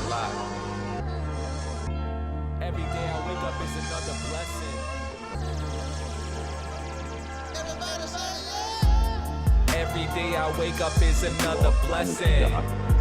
lot. Every day I wake up is another blessing. Every day I wake up is another blessing.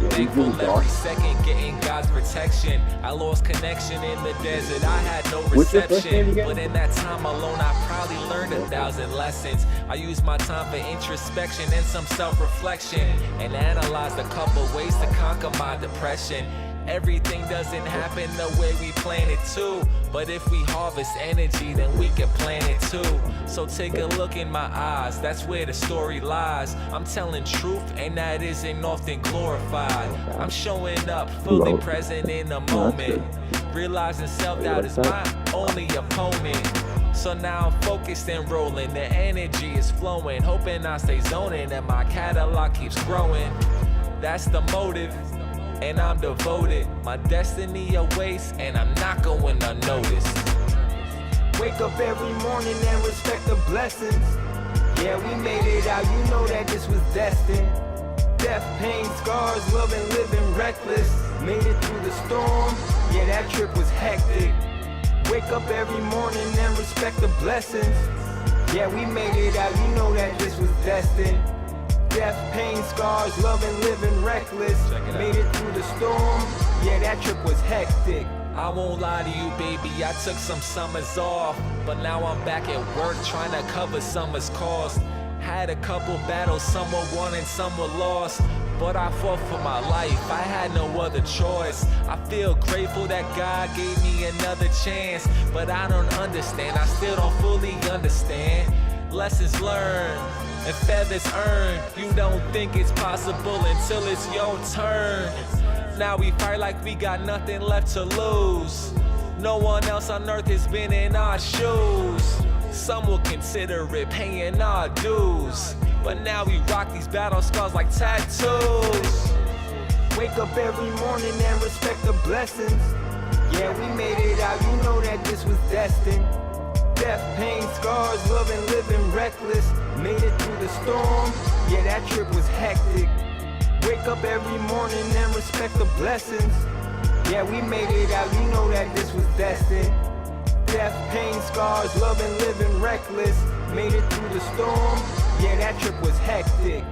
Thankful every second, getting God's protection. I lost connection in the desert, I had no reception. But in that time alone, I probably learned 1,000 lessons. I used my time for introspection and some self-reflection, and analyzed a couple ways to conquer my depression. Everything doesn't happen the way we plan it to, but if we harvest energy, then we can plan it too. So take a look in my eyes, that's where the story lies. I'm telling truth, and that isn't often glorified. I'm showing up, fully present in the moment, realizing self-doubt is my only opponent. So now I'm focused and rolling, the energy is flowing, hoping I stay zoning and my catalog keeps growing. That's the motive, and I'm devoted. My destiny awaits, and I'm not going unnoticed. Wake up every morning and respect the blessings. Yeah, we made it out, you know that this was destined. Death, pain, scars, love and living reckless. Made it through the storm, yeah, that trip was hectic. Wake up every morning and respect the blessings. Yeah, we made it out, you know that this was destined. Death, pain, scars, love and living reckless. Made it through the storm, yeah, that trip was hectic. I won't lie to you, baby, I took some summers off, but now I'm back at work trying to cover summer's cost. Had a couple battles, some were won and some were lost, but I fought for my life, I had no other choice. I feel grateful that God gave me another chance, but I don't understand, I still don't fully understand. Lessons learned and feathers earned. You don't think it's possible until it's your turn. Now we fight like we got nothing left to lose. No one else on earth has been in our shoes. Some will consider it paying our dues, but now we rock these battle scars like tattoos. Wake up every morning and respect the blessings. Yeah, we made it out, you know that this was destined. Death, pain, scars, love and living reckless. Made it through the storm, yeah, that trip was hectic. Wake up every morning and respect the blessings. Yeah, we made it out, you know that this was destined. Death, pain, scars, love and living reckless. Made it through the storm, yeah, that trip was hectic.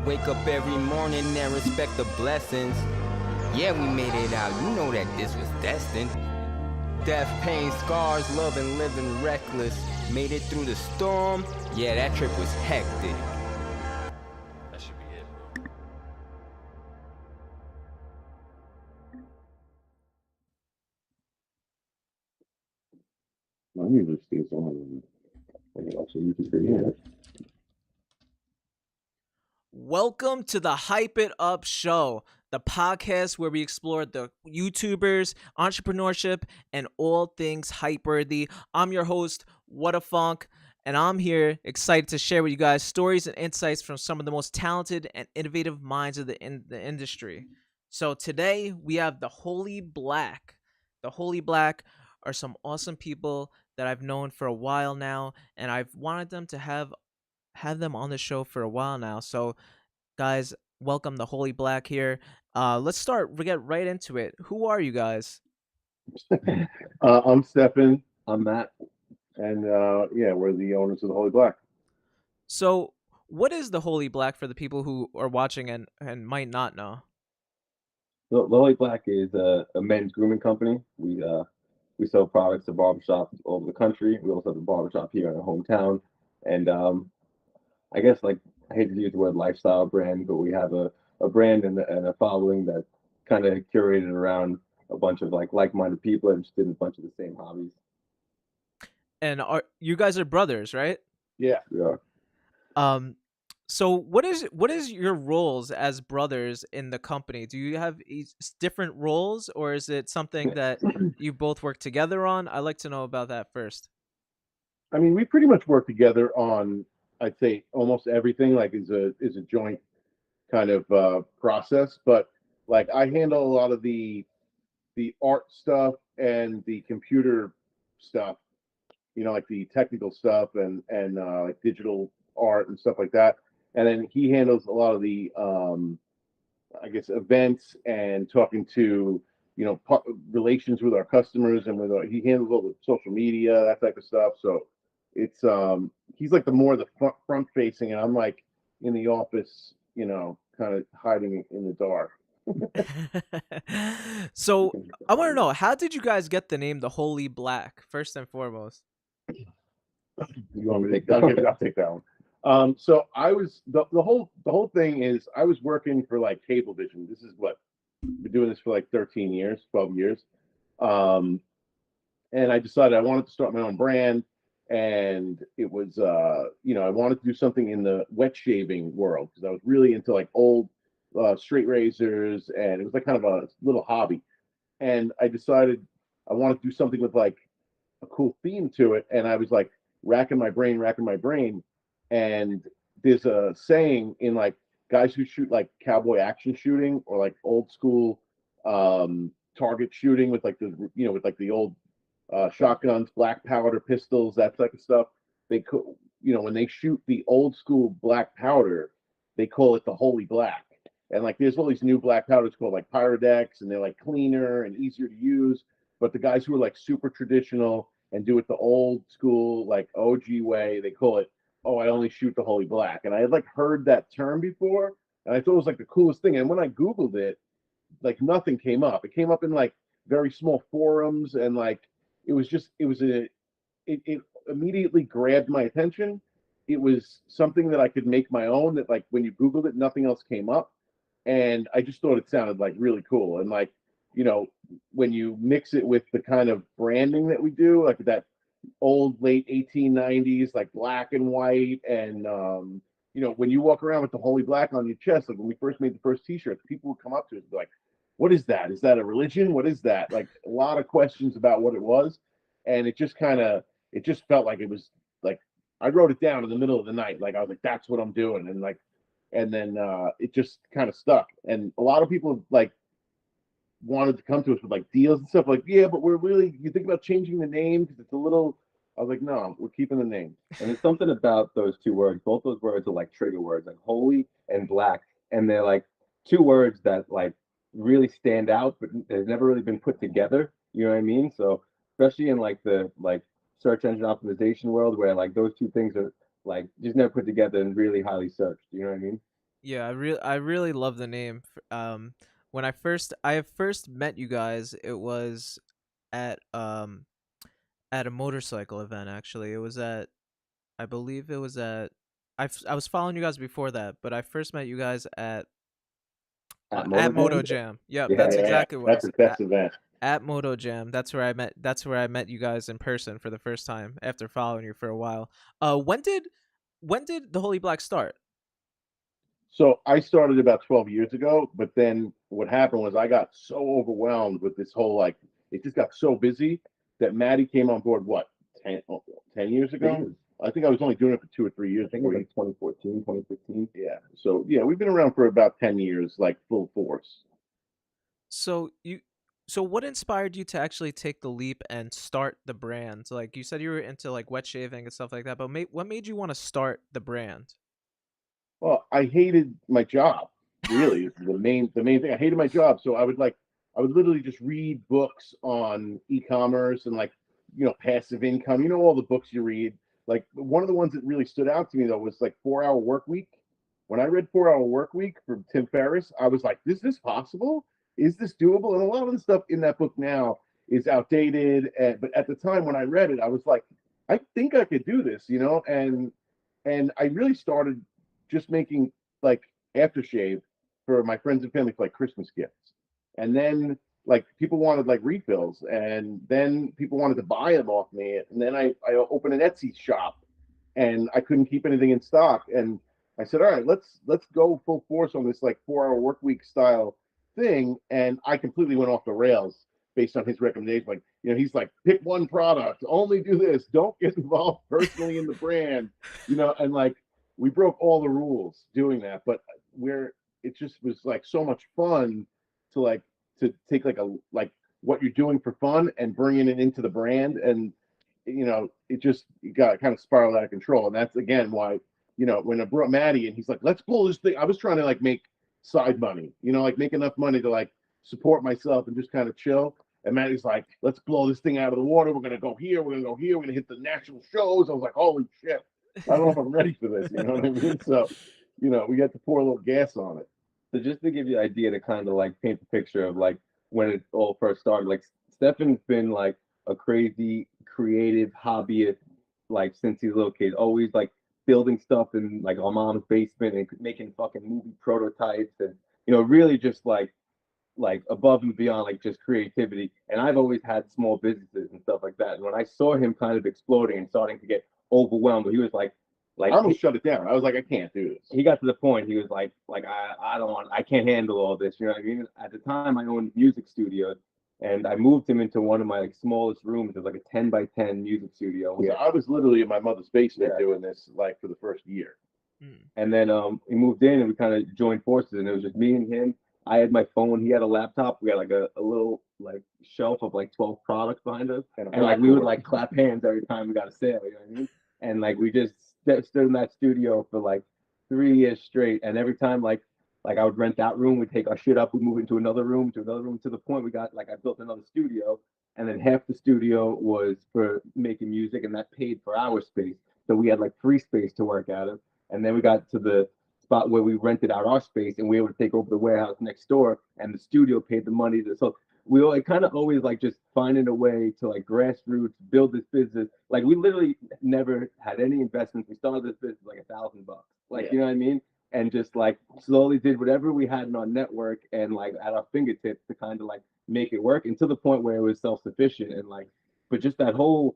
Wake up every morning and respect the blessings. Yeah, we made it out, you know that this was destined. Death, pain, scars, love and living reckless. Made it through the storm, yeah, that trip was hectic. That should be it. I usually stay on. Also, you can figure it. Welcome to the Hype It Up Show, the podcast where we explore the YouTubers, entrepreneurship, and all things hype-worthy. I'm your host, WHADAFUNK, and I'm here excited to share with you guys stories and insights from some of the most talented and innovative minds of the industry. So today we have the Holy Black. The Holy Black are some awesome people that I've known for a while now, and I've wanted them to have them on the show for a while now. So guys, welcome the Holy Black here. Let's get right into it. Who are you guys? I'm Stefan. I'm Matt. And yeah, we're the owners of the Holy Black. So what is the Holy Black for the people who are watching and might not know? The Holy Black is a men's grooming company. We sell products to barbershops all over the country. We also have a barbershop here in our hometown. And I guess, like, I hate to use the word lifestyle brand, but we have a brand and a following that kind of curated around a bunch of like-minded people that just did a bunch of the same hobbies. And you guys are brothers, right? Yeah, we are. So what is your roles as brothers in the company? Do you have different roles, or is it something that you both work together on? I'd like to know about that first. I mean, we pretty much work together on, I'd say, almost everything. Like, is a joint kind of process. But like, I handle a lot of the art stuff and the computer stuff. You know, like the technical stuff and like digital art and stuff like that. And then he handles a lot of the I guess events and talking to relations with our customers and he handles all the social media, that type of stuff. So it's he's like the front facing, and I'm like in the office, kind of hiding in the dark. So I want to know, how did you guys get the name the Holy Black, first and foremost? You want me to take that? I'll take that one. So I was the whole thing is I was working for like Cablevision. This is what I've been doing this for like 13 years, 12 years. And I decided I wanted to start my own brand, and it was I wanted to do something in the wet shaving world because I was really into like old straight razors, and it was like kind of a little hobby. And I decided I wanted to do something with like a cool theme to it, and I was like racking my brain, and there's a saying in like guys who shoot like cowboy action shooting or like old school target shooting with like the old shotguns, black powder pistols, that type of stuff. They when they shoot the old school black powder, they call it the Holy Black. And like there's all these new black powders called like Pyrodex, and they're like cleaner and easier to use. But the guys who are like super traditional and do it the old school, like OG way, they call it, oh, I only shoot the Holy Black. And I had like heard that term before, and I thought it was like the coolest thing. And when I Googled it, like nothing came up. It came up in like very small forums, and like it immediately grabbed my attention. It was something that I could make my own, that like when you Googled it, nothing else came up. And I just thought it sounded like really cool. And like, when you mix it with the kind of branding that we do, like that old late 1890s, like black and white, and when you walk around with the Holy Black on your chest, like when we first made the first t-shirts, people would come up to us and be like, what is that? Is that a religion? What is that? Like a lot of questions about what it was. And it just felt like it was like, I wrote it down in the middle of the night. Like I was like, that's what I'm doing. And then it just kind of stuck. And a lot of people like wanted to come to us with like deals and stuff, like, yeah, but you think about changing the name because it's a little. I was like, no, we're keeping the name. And there's something about those two words. Both those words are like trigger words, like holy and black, and they're like two words that like really stand out, but they've never really been put together. You know what I mean? So especially in like the search engine optimization world, where like those two things are like just never put together and really highly searched. You know what I mean? Yeah, I really love the name. When I first met you guys, it was at a motorcycle event. Actually, it was I believe it was I was following you guys before that, but I first met you guys at Moto Jam. Yep, that's exactly what that's the best event. At Moto Jam. That's where I met you guys in person for the first time after following you for a while. When did the Holy Black start? So I started about 12 years ago, but then what happened was I got so overwhelmed with this whole, like, it just got so busy that Maddie came on board, 10 years ago? I think I was only doing it for 2 or 3 years. I think it was like 2014, 2015. Yeah. So, yeah, we've been around for about 10 years, like full force. So what inspired you to actually take the leap and start the brand? Like you said, you were into like wet shaving and stuff like that, but what made you want to start the brand? Well, I hated my job. Really, is the main thing. I hated my job, so I would literally just read books on e-commerce and like passive income. All the books you read. Like one of the ones that really stood out to me though was like 4 Hour Work Week. When I read 4 Hour Work Week from Tim Ferriss, I was like, is this possible? Is this doable? And a lot of the stuff in that book now is outdated. But at the time when I read it, I was like, I think I could do this, and I really started just making like aftershave for my friends and family for like Christmas gifts. And then like people wanted like refills, and then people wanted to buy them off me. And then I opened an Etsy shop, and I couldn't keep anything in stock. And I said, all right, let's go full force on this like 4 Hour Work Week style thing. And I completely went off the rails based on his recommendation. Like, he's like, pick one product, only do this, don't get involved personally in the brand, and like we broke all the rules doing that. But it just was like so much fun to take like what you're doing for fun and bringing it into the brand. And it got kind of spiraled out of control. And that's again why when I brought Maddie and he's like, let's pull this thing. I was trying to like make side money, like make enough money to like support myself and just kind of chill. And Maddie's like, let's blow this thing out of the water. We're gonna go here. We're gonna go here. We're gonna hit the national shows. I was like, holy shit! I don't know if I'm ready for this. You know what I mean? So, we got to pour a little gas on it. So just to give you an idea to kind of like paint the picture of like when it all first started, like Stefan's been like a crazy creative hobbyist like since he's a little kid, always like building stuff in like our mom's basement and making fucking movie prototypes and really just like above and beyond like just creativity. And I've always had small businesses and stuff like that. And when I saw him kind of exploding and starting to get overwhelmed, he was like I almost shut it down. I was like, I can't do this. He got to the point. He was like I can't handle all this. You know what I mean? At the time, I owned music studios, and I moved him into one of my like smallest rooms. It was like a 10 by 10 music studio. Yeah, I was literally in my mother's basement doing this like for the first year. And then we moved in and we kind of joined forces, and it was just me and him. I had my phone. He had a laptop. We had like a little like shelf of like 12 products behind us, and like we would like clap hands every time we got a sale. You know what I mean? And like we just stood in that studio for like 3 years straight. And every time like I would rent that room, we'd take our shit up, we'd move into another room, to the point we got like I built another studio, and then half the studio was for making music, and that paid for our space. So we had like free space to work out of. And then we got to the spot where we rented out our space, and we were able to take over the warehouse next door, and the studio paid the money. So we all kind of always like just finding a way to like grassroots build this business. Like we literally never had any investments. We started this business like $1,000, like you know what I mean, and just like slowly did whatever we had in our network and like at our fingertips to kind of like make it work, and to the point where it was self-sufficient. And like, but just that whole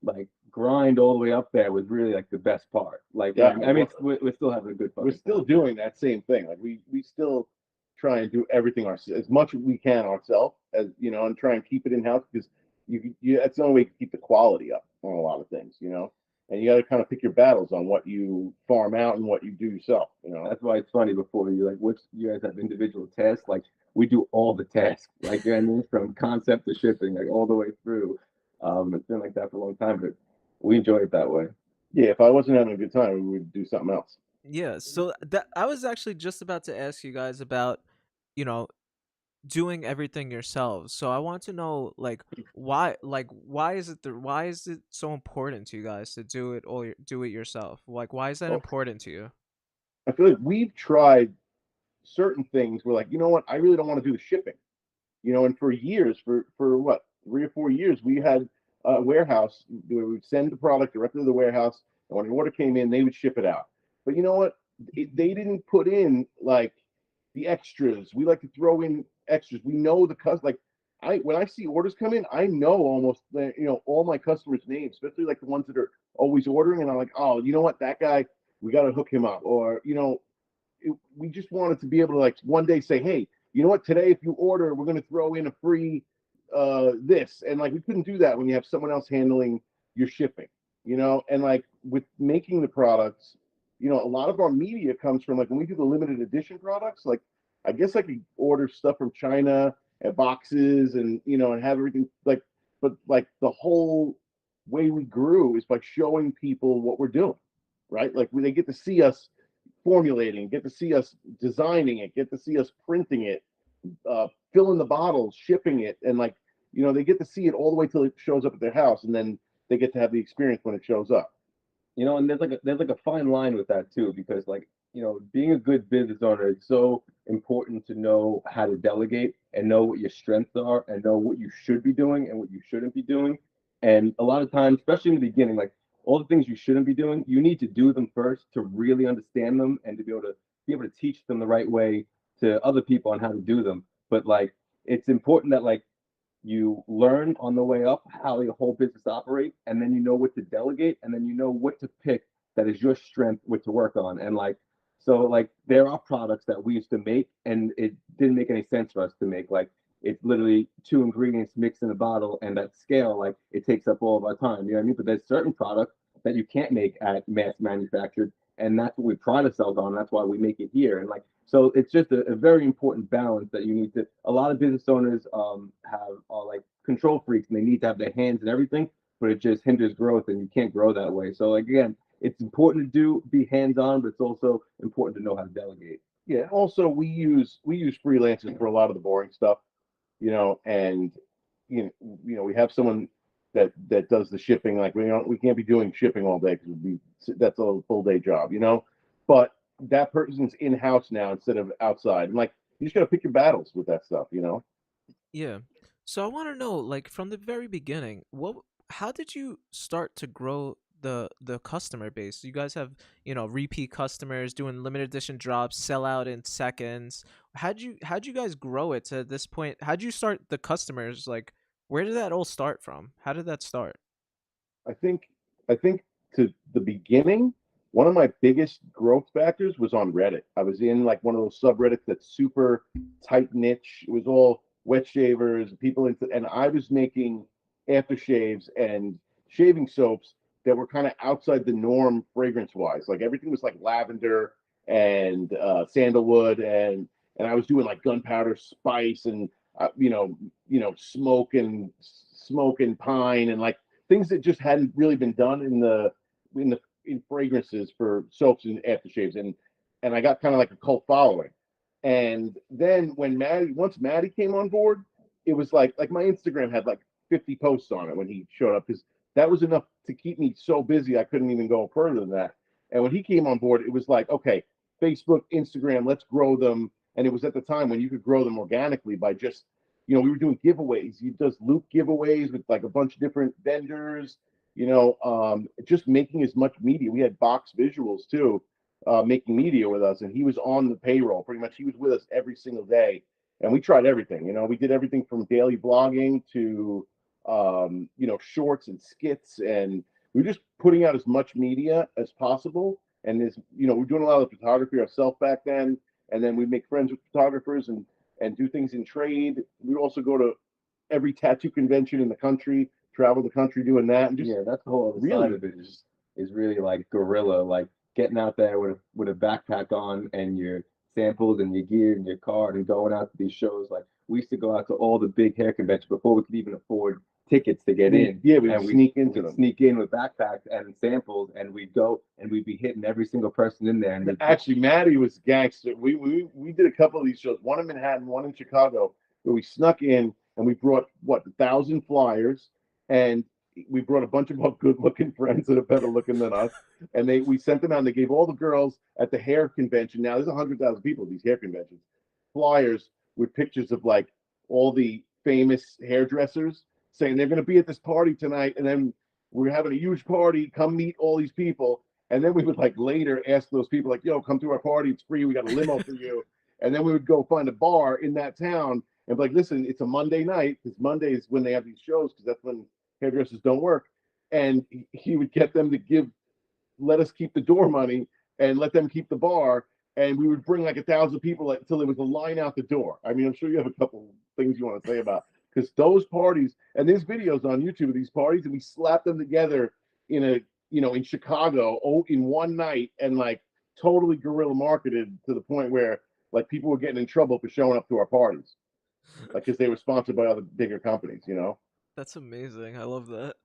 like grind all the way up there was really like the best part. Like, I mean, we're still having a good fun. We're still doing that same thing. Like we still try and do everything as much as we can ourselves, as and try and keep it in house, because you that's the only way to keep the quality up on a lot of things, and you got to kind of pick your battles on what you farm out and what you do yourself. That's why it's funny. Before you like, which you guys have individual tasks, like we do all the tasks, like you know what I mean, from concept to shipping, like all the way through. It's been like that for a long time, but we enjoy it that way. Yeah, if I wasn't having a good time, we would do something else. Yeah, so I was actually just about to ask you guys about, doing everything yourselves. So I want to know why is it so important to you guys to do it yourself? Like, why is that important to you? I feel like we've tried certain things. We're like, you know what? I really don't want to do the shipping. And for years, for what, 3 or 4 years, we had a warehouse where we would send the product directly to the warehouse, and when the order came in, they would ship it out. But you know what? They didn't put in like the extras. We like to throw in extras. We know the when I see orders come in, I know almost all my customers' names, especially like the ones that are always ordering, and I'm like, oh, you know what? That guy, we got to hook him up. Or we just wanted to be able to like one day say, hey, you know what? Today, if you order, we're going to throw in a free this. And like we couldn't do that when you have someone else handling your shipping, and like with making the products, a lot of our media comes from like when we do the limited edition products. Like I guess I could order stuff from China at boxes and and have everything like, but like the whole way we grew is by showing people what we're doing, right? Like when they get to see us formulating, get to see us designing it, get to see us printing it, filling the bottles, shipping it, and like they get to see it all the way till it shows up at their house, and then they get to have the experience when it shows up. And there's like a fine line with that too, because like being a good business owner, it's so important to know how to delegate and know what your strengths are and know what you should be doing and what you shouldn't be doing. And a lot of times, especially in the beginning, like all the things you shouldn't be doing, you need to do them first to really understand them and to be able to teach them the right way to other people on how to do them. But like it's important that like you learn on the way up how your whole business operates, and then you know what to delegate, and then you know what to pick that is your strength, what to work on. And like so like there are products that we used to make and it didn't make any sense for us to make. Like it's literally 2 ingredients mixed in a bottle, and that scale, like it takes up all of our time, you know what I mean? But there's certain products that you can't make at mass manufactured, and that's what we pride ourselves on. That's why we make it here. And like so it's just a very important balance that you need to. A lot of business owners are like control freaks, and they need to have their hands in everything, but it just hinders growth, and you can't grow that way. So like again, it's important to be hands-on, but it's also important to know how to delegate. Yeah. Also, we use freelancers for a lot of the boring stuff. And we have someone that does the shipping. Like we can't be doing shipping all day because that's a full day job, But that person's in house now instead of outside. And like you just got to pick your battles with that stuff. Yeah. So I want to know, like, from the very beginning, how did you start to grow the customer base? You guys have, repeat customers doing limited edition drops, sell out in seconds. How'd you guys grow it to this point? How'd you start the customers? Like, where did that all start from? How did that start? I think I think to the beginning, one of my biggest growth factors was on Reddit. I was in like one of those subreddits that's super tight niche. It was all wet shavers, people into, and I was making aftershaves and shaving soaps that were kind of outside the norm fragrance wise. Like everything was like lavender and sandalwood, and I was doing like gunpowder spice and smoke and pine and like things that just hadn't really been done in fragrances for soaps and aftershaves, and I got kind of like a cult following. And then once Maddie came on board, it was like my Instagram had like 50 posts on it when he showed up because that was enough to keep me so busy I couldn't even go further than that. And when he came on board, it was like, okay, Facebook, Instagram, let's grow them. And it was at the time when you could grow them organically by just we were doing giveaways. You just loop giveaways with like a bunch of different vendors, just making as much media. We had Box Visuals too, making media with us, and he was on the payroll pretty much. He was with us every single day, and we tried everything. We did everything from daily vlogging to, shorts and skits, and we were just putting out as much media as possible. And we're doing a lot of the photography ourselves back then, and then we make friends with photographers and do things in trade. We also go to every tattoo convention in the country, travel the country doing that. And just Yeah, that's the whole other really side of it is really like guerrilla, like getting out there with a backpack on and your samples and your gear and your card and going out to these shows. Like we used to go out to all the big hair conventions before we could even afford tickets to get in. Yeah, we and sneak into them. Sneak in with backpacks and samples, and we'd go and we'd be hitting every single person in there. And actually, Maddie was gangster. We did a couple of these shows, one in Manhattan, one in Chicago, where we snuck in and we brought 1,000 flyers, and we brought a bunch of our good-looking friends that are better looking than us, and we sent them out. And they gave all the girls at the hair convention. Now there's 100,000 people at these hair conventions. Flyers with pictures of like all the famous hairdressers saying they're going to be at this party tonight, and then we're having a huge party. Come meet all these people. And then we would like later ask those people like, yo, come to our party. It's free. We got a limo for you. And then we would go find a bar in that town and be like, listen, it's a Monday night because Monday is when they have these shows because that's when hairdressers don't work. And he would get them to let us keep the door money and let them keep the bar. And we would bring like 1,000 people until there was a line out the door. I mean, I'm sure you have a couple things you want to say about because those parties, and there's videos on YouTube of these parties, and we slapped them together in Chicago, in one night, and like totally guerrilla marketed to the point where like people were getting in trouble for showing up to our parties, like because they were sponsored by other bigger companies. That's amazing. I love that.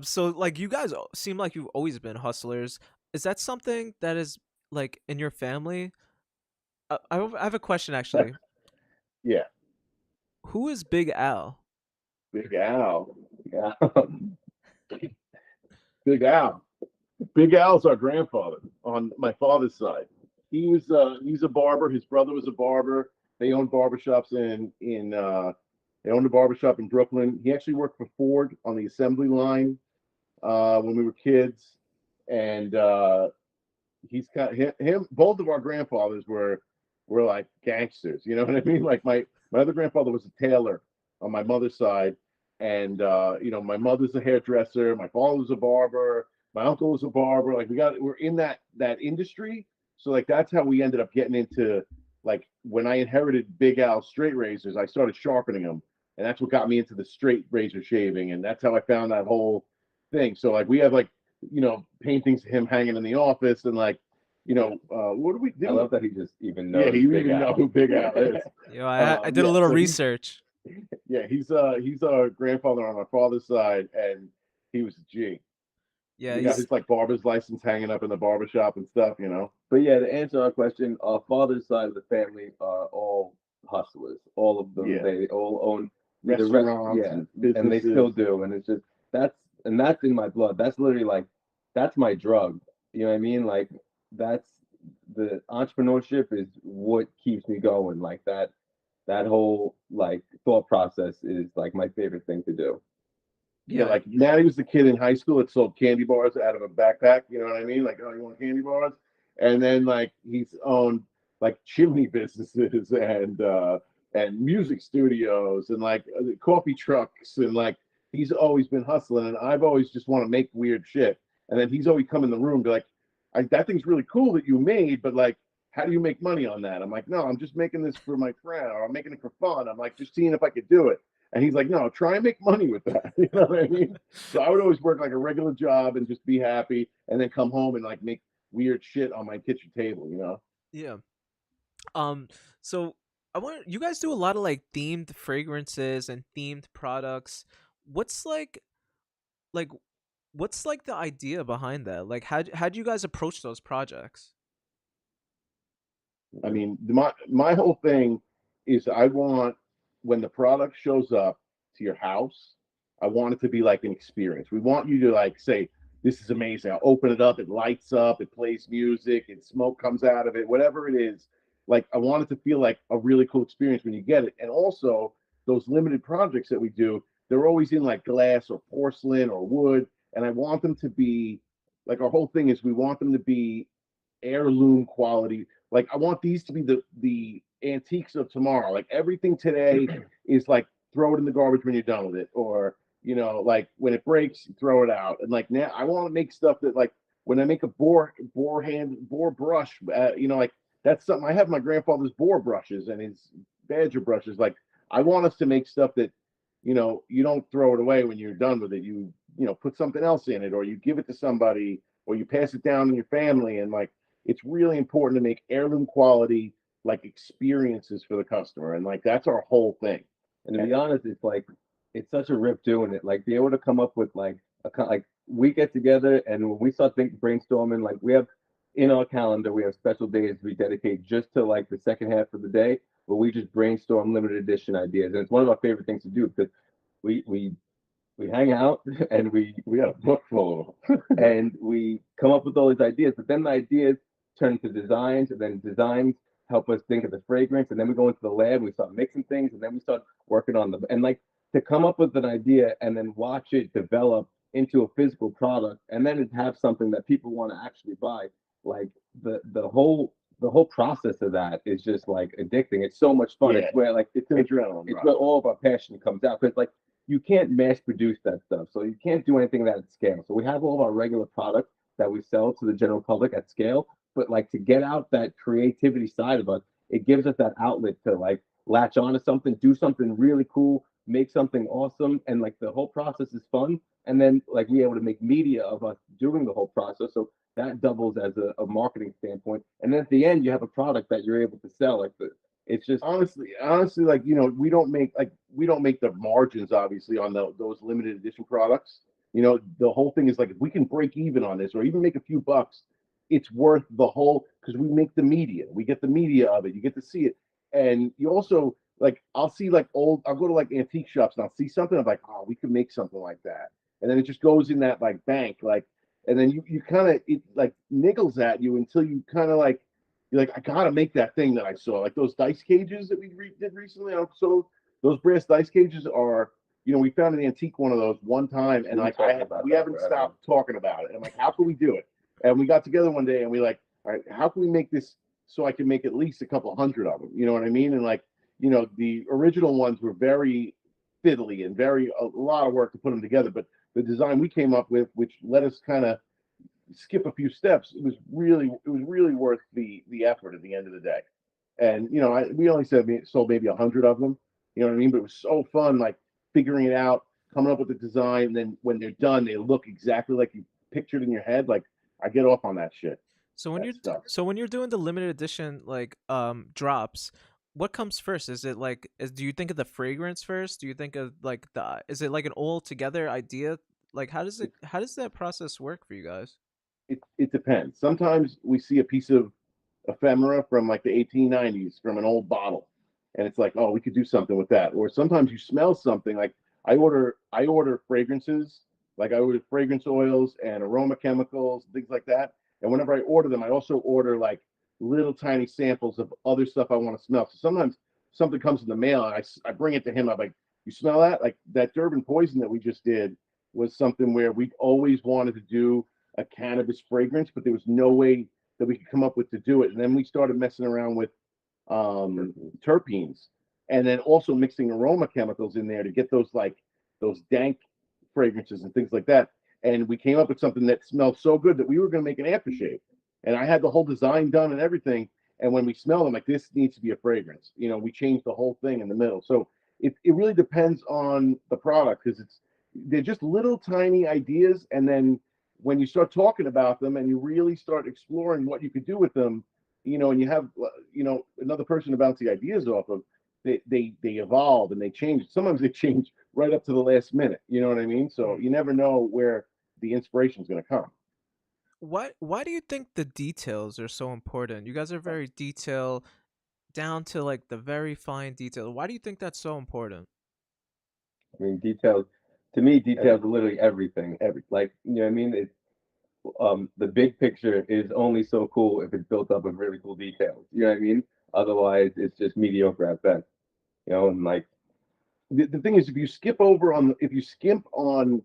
So like you guys seem like you've always been hustlers. Is that something that is like in your family? I have a question actually. Yeah, Who is Big Al? Big Al. yeah. Big Al. Big Al's our grandfather on my father's side. He's a barber. His brother was a barber. They owned barbershops they owned a barbershop in Brooklyn. He actually worked for Ford on the assembly line when we were kids. And he's got him. Both of our grandfathers were like gangsters. You know what I mean? Like my other grandfather was a tailor on my mother's side, and my mother's a hairdresser. My father was a barber. My uncle was a barber. Like we're in that industry. So like that's how we ended up getting into, like, when I inherited Big Al straight razors, I started sharpening them, and that's what got me into the straight razor shaving, and that's how I found that whole thing. So like we have like paintings of him hanging in the office, and like what do we do? I love that he just even knows. Yeah, he even know who Big Al is. I did a little research. He's our grandfather on our father's side, and he was a G. Yeah, he got his like barber's license hanging up in the barbershop and stuff. But yeah, to answer our question, our father's side of the family are all hustlers. All of them, Yeah. they all own either Restaurants yeah, and and they still businesses. do. And it's just that's in my blood. That's literally like that's my drug. You know what I mean? Like that's the entrepreneurship is what keeps me going. Like that whole like thought process is like my favorite thing to do. Yeah, Yeah. like Maddie was the kid in high school that sold candy bars out of a backpack. You know what I mean? Like, oh, you want candy bars? And then like he's owned like chimney businesses and music studios and like coffee trucks and like he's always been hustling. And I've always just want to make weird shit. And then he's always come in the room and be like, that thing's really cool that you made, but like, how do you make money on that? I'm like, no, I'm just making this for my friend, or I'm making it for fun. I'm like, just seeing if I could do it. And he's like, no, try and make money with that. You know what I mean? So I would always work like a regular job and just be happy and then come home and like make weird shit on my kitchen table, you know? Yeah. So I want you guys do a lot of like themed fragrances and themed products. What's like what's like the idea behind that? Like how do you guys approach those projects? I mean, my whole thing is I want when the product shows up to your house, I want it to be like an experience. We want you to like say, "This is amazing." I'll open it up, it lights up, it plays music, and smoke comes out of it, whatever it is. Like I want it to feel like a really cool experience when you get it. And also those limited projects that we do, they're always in like glass or porcelain or wood, and I want them to be like our whole thing is we want them to be heirloom quality. Like I want these to be the antiques of tomorrow. Like everything today is like throw it in the garbage when you're done with it, or like when it breaks, throw it out. And like now, I want to make stuff that like when I make a boar brush, like that's something I have my grandfather's boar brushes and his badger brushes. Like I want us to make stuff that you don't throw it away when you're done with it. You put something else in it, or you give it to somebody, or you pass it down in your family, and like it's really important to make heirloom quality like experiences for the customer, and like that's our whole thing. And to be honest, it's like it's such a rip doing it. Like be able to come up with like like we get together and when we start brainstorming, like we have in our calendar, we have special days we dedicate just to like the second half of the day where we just brainstorm limited edition ideas. And it's one of our favorite things to do because we hang out and we got a book full of them and we come up with all these ideas, but then the ideas turn into designs and then designs help us think of the fragrance and then we go into the lab and we start mixing things and then we start working on them and like to come up with an idea and then watch it develop into a physical product and then have something that people want to actually buy. Like the whole process of that is just like addicting. It's so much fun. Yeah. It's where like it's Adrenaline it's rush. where all of our passion comes out because like you can't mass produce that stuff. So you can't do anything of that at scale. So we have all of our regular products that we sell to the general public at scale. But like to get out that creativity side of us, it gives us that outlet to like latch on to something, do something really cool, make something awesome. And like the whole process is fun. And then like we able to make media of us doing the whole process. So that doubles as a marketing standpoint. And then at the end, you have a product that you're able to sell. Like it's just honestly, like we don't make the margins obviously on those limited edition products. The whole thing is like if we can break even on this or even make a few bucks, it's worth the whole because we make the media, we get the media of it, you get to see it, and you also like I'll see like I'll go to like antique shops and I'll see something I'm like, oh, we could make something like that, and then it just goes in that like bank like, and then you kind of it like niggles at you until you kind of like you're like, I gotta make that thing that I saw, like those dice cages that we did recently. So those brass dice cages are, we found an antique one of those one time, and like we haven't stopped talking about it. And I'm like, how can we do it? And we got together one day and we like, all right, how can we make this so I can make at least a couple hundred of them? You know what I mean? And like, the original ones were very fiddly and a lot of work to put them together. But the design we came up with, which let us kind of skip a few steps, it was really worth the effort at the end of the day. And we only sold maybe 100 of them, you know what I mean, but it was so fun like figuring it out, coming up with the design, and then when they're done they look exactly like you pictured in your head. Like I get off on that shit. So when you're doing the limited edition like drops, what comes first? Is it like do you think of the fragrance first? Do you think of like is it like an all together idea? Like how does that process work for you guys? It depends. Sometimes we see a piece of ephemera from like the 1890s from an old bottle, and it's like, oh, we could do something with that. Or sometimes you smell something like I order fragrances, like I order fragrance oils and aroma chemicals, things like that. And whenever I order them, I also order like little tiny samples of other stuff I want to smell. So sometimes something comes in the mail and I bring it to him. I'm like, you smell that? Like that Durban Poison that we just did was something where we always wanted to do a cannabis fragrance, but there was no way that we could come up with to do it. And then we started messing around with terpenes, and then also mixing aroma chemicals in there to get those dank fragrances and things like that. And we came up with something that smelled so good that we were going to make an aftershave. And I had the whole design done and everything. And when we smell them, like, this needs to be a fragrance. We changed the whole thing in the middle. So it really depends on the product, because they're just little tiny ideas. And then when you start talking about them and you really start exploring what you could do with them, and you have another person to bounce the ideas off of, they evolve and they change. Sometimes they change right up to the last minute. You know what I mean? So you never know where the inspiration is going to come. Why do you think the details are so important? You guys are very detail, down to like the very fine detail. Why do you think that's so important? I mean, details, to me, details are literally everything. Like, you know what I mean? The big picture is only so cool if it's built up with really cool details. You know what I mean? Otherwise, it's just mediocre at best. And like the thing is, if you skimp on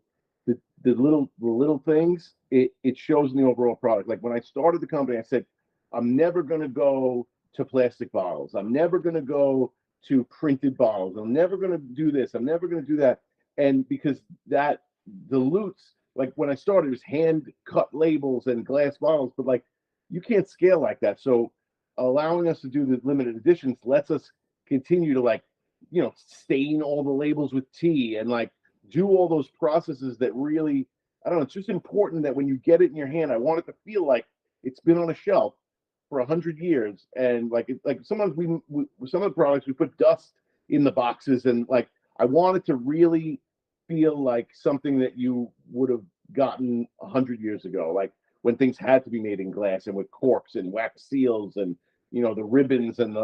the little things, it shows in the overall product. Like when I started the company, I said, I'm never gonna go to plastic bottles. I'm never gonna go to printed bottles. I'm never gonna do this. I'm never gonna do that. And because that dilutes, like when I started, it was hand cut labels and glass bottles, but like you can't scale like that. So allowing us to do the limited editions lets us continue to like, stain all the labels with tea and like do all those processes that really, I don't know, it's just important that when you get it in your hand, I want it to feel like it's been on a shelf for 100 years. And like, sometimes we some of the products, we put dust in the boxes, and like, I want it to really feel like something that you would have gotten 100 years ago, like when things had to be made in glass and with corks and wax seals and the ribbons and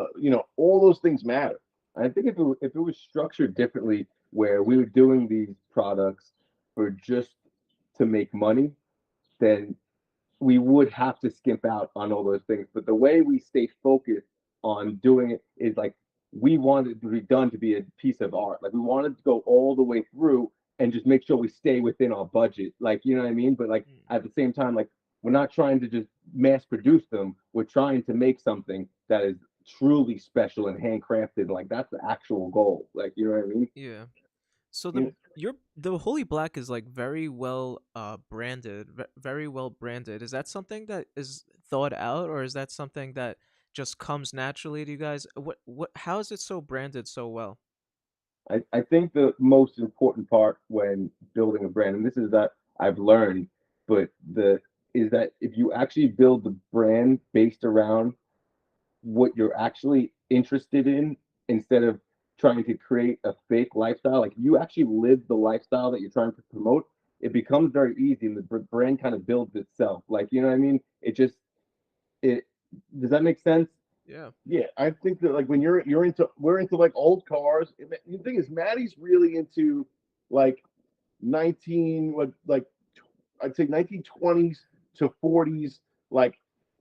all those things matter. I think if it was structured differently, where we were doing these products for just to make money, then we would have to skimp out on all those things. But the way we stay focused on doing it is like, we wanted to be done to be a piece of art. Like we wanted to go all the way through and just make sure we stay within our budget. Like, you know what I mean? But like at the same time, like, we're not trying to just mass produce them. We're trying to make something that is truly special and handcrafted. Like that's the actual goal. Like, you know what I mean? Yeah. So You know, the Holy Black is like very well branded, very well branded. Is that something that is thought out, or is that something that just comes naturally to you guys? What how is it so branded so well? I think the most important part when building a brand, and this is that I've learned, but the is that if you actually build the brand based around what you're actually interested in, instead of trying to create a fake lifestyle, like you actually live the lifestyle that you're trying to promote, it becomes very easy and the brand kind of builds itself. Like, you know what I mean? It does that make sense? Yeah. yeah, I think that like when we're into like old cars. The thing is, Maddie's really into like 19 what like I'd say 1920s to 40s, like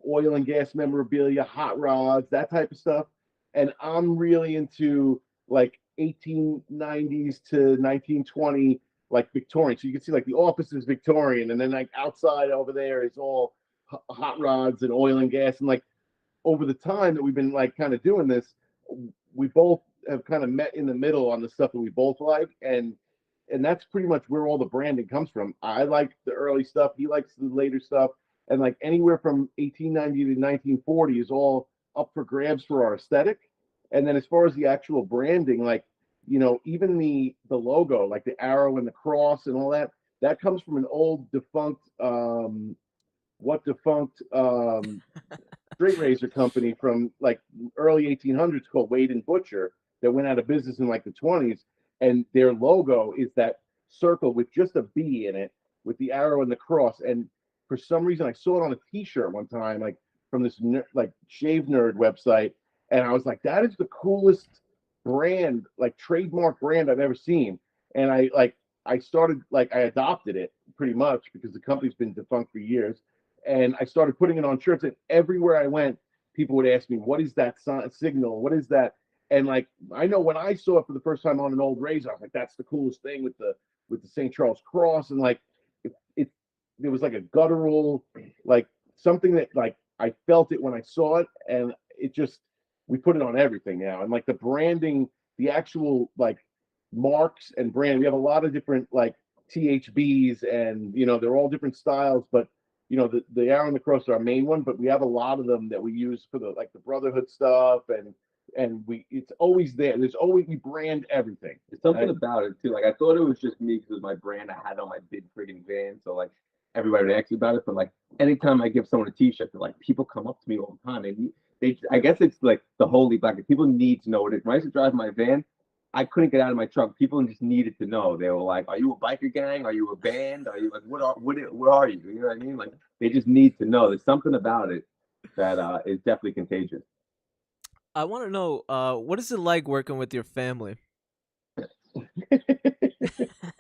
oil and gas memorabilia, hot rods, that type of stuff. And I'm really into like 1890s to 1920, like Victorian. So you can see like the office is Victorian, and then like outside over there is all hot rods and oil and gas. And like over the time that we've been like kind of doing this, we both have kind of met in the middle on the stuff that we both like, and that's pretty much where all the branding comes from. I like the early stuff, he likes the later stuff, and like anywhere from 1890 to 1940 is all up for grabs for our aesthetic. And then as far as the actual branding, like even the logo, like the arrow and the cross and all that, that comes from an old defunct defunct straight razor company from like early 1800s called Wade and Butcher that went out of business in like the 20s, and their logo is that circle with just a B in it with the arrow and the cross. And for some reason, I saw it on a T-shirt one time, like from this like shave nerd website, and I was like, that is the coolest brand, like trademark brand I've ever seen. And I started like I adopted it pretty much because the company's been defunct for years. And I started putting it on shirts, and everywhere I went, people would ask me, "What is that signal? What is that?" And like I know when I saw it for the first time on an old Razor, I was like, "That's the coolest thing with the St. Charles Cross." And like it was like a guttural, like something that like I felt it when I saw it, and it just we put it on everything now. And like the branding, the actual like marks and brand, we have a lot of different like THBs, and they're all different styles, but the Arrow and the Cross are our main one, but we have a lot of them that we use for the like the Brotherhood stuff, and it's always there. There's always we brand everything. There's something about it too. Like I thought it was just me because it was my brand I had on my big friggin' van, so like everybody would ask me about it. But like anytime I give someone a T-shirt, like people come up to me all the time. They I guess it's like the holy black. People need to know what it is. When I used to drive my van, I couldn't get out of my truck. People just needed to know. They were like, "Are you a biker gang? Are you a band? Are you like what are you?" You know what I mean? Like they just need to know. There's something about it that is definitely contagious. I want to know, what is it like working with your family?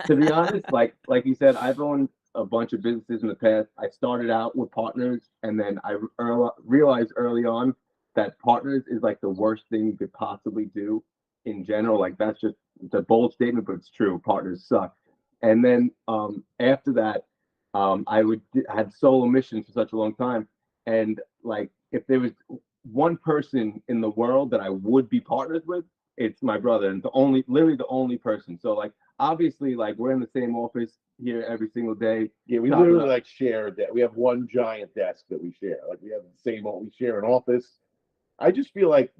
To be honest, like you said, I've owned a bunch of businesses in the past. I started out with partners, and then I realized early on that partners is like the worst thing you could possibly do in general. Like that's just it's a bold statement, but it's true. Partners suck. And then after that, I had solo missions for such a long time, and like if there was one person in the world that I would be partners with, it's my brother, and literally the only person. So like obviously, like we're in the same office here every single day. Yeah, we literally like share that. We have one giant desk that we share. Like we have the same. We share an office. I just feel like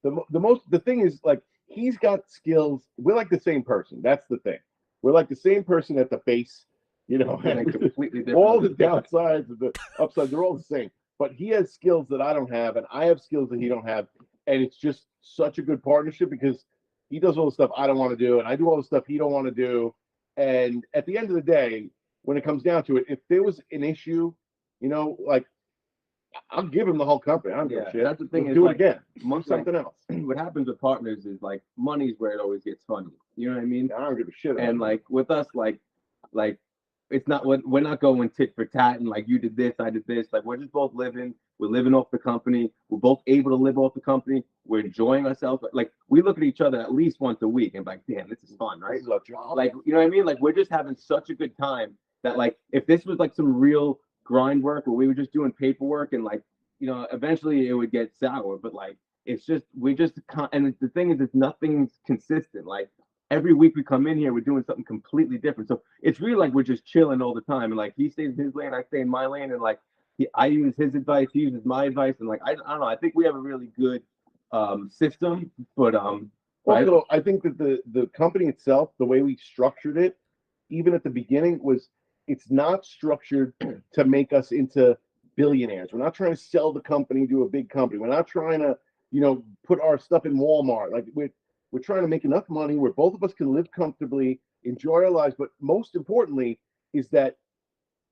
the thing is like he's got skills. We're like the same person. That's the thing. We're like the same person at the base. completely different. All the downsides and the upsides, they're all the same. But he has skills that I don't have, and I have skills that he don't have, and it's just such a good partnership because he does all the stuff I don't want to do, and I do all the stuff he don't want to do. And at the end of the day, when it comes down to it, if there was an issue, like I'll give him the whole company. I don't give a shit. That's the thing. We'll do it again. Months Something else. What happens with partners is like money's where it always gets funny. You know what I mean? I don't give a shit. And like with us, like it's not we're not going tit for tat and like you did this, I did this. Like we're just both living. We're living off the company. We're both able to live off the company. We're enjoying ourselves. Like we look at each other at least once a week and like, damn, this is fun, right? This is our job. Like you know what I mean? Like we're just having such a good time that like if this was like some real grind work where we were just doing paperwork and like eventually it would get sour. But like it's just and the thing is, it's nothing's consistent. Like every week we come in here, we're doing something completely different. So it's really like we're just chilling all the time. And like he stays in his lane, I stay in my lane, and like I use his advice, he uses my advice, and like I don't know. I think we have a really good system, but also I think that the company itself, the way we structured it, even at the beginning, it's not structured to make us into billionaires. We're not trying to sell the company to a big company. We're not trying to put our stuff in Walmart. Like we're trying to make enough money where both of us can live comfortably, enjoy our lives. But most importantly is that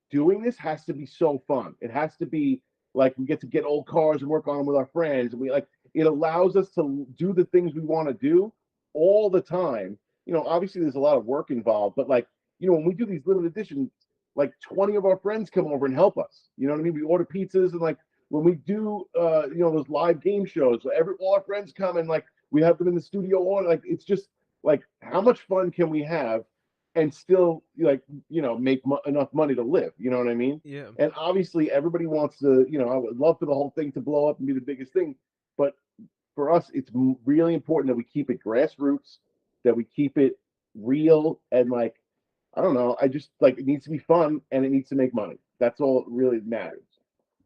doing this has to be so fun. It has to be like we get to get old cars and work on them with our friends. And it allows us to do the things we want to do all the time. Obviously there's a lot of work involved, but like, when we do these limited editions, like 20 of our friends come over and help us. You know what I mean? We order pizzas, and like when we do those live game shows, all our friends come and like we have them in the studio on. Like it's just like how much fun can we have and still like make enough money to live? You know what I mean? Yeah. And obviously everybody wants to. I would love for the whole thing to blow up and be the biggest thing, but for us, it's really important that we keep it grassroots, that we keep it real, and like I don't know. I just like it needs to be fun and it needs to make money. That's all that really matters.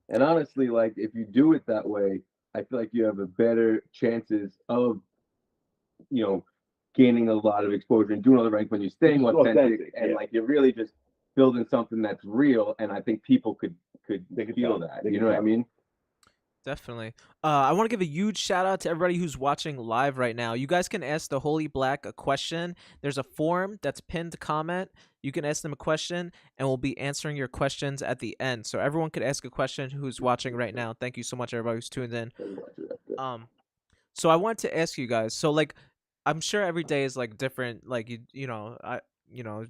And honestly, like if you do it that way, I feel like you have a better chances of, gaining a lot of exposure and doing all the right when you're staying authentic and like you're really just building something that's real. And I think people could feel that. You know what I mean? Definitely. I want to give a huge shout out to everybody who's watching live right now. You guys can ask the Holy Black a question. There's a form that's pinned to comment. You can ask them a question, and we'll be answering your questions at the end. So everyone could ask a question who's watching right now. Thank you so much, everybody who's tuned in. So I wanted to ask you guys. So like, I'm sure every day is like different. Like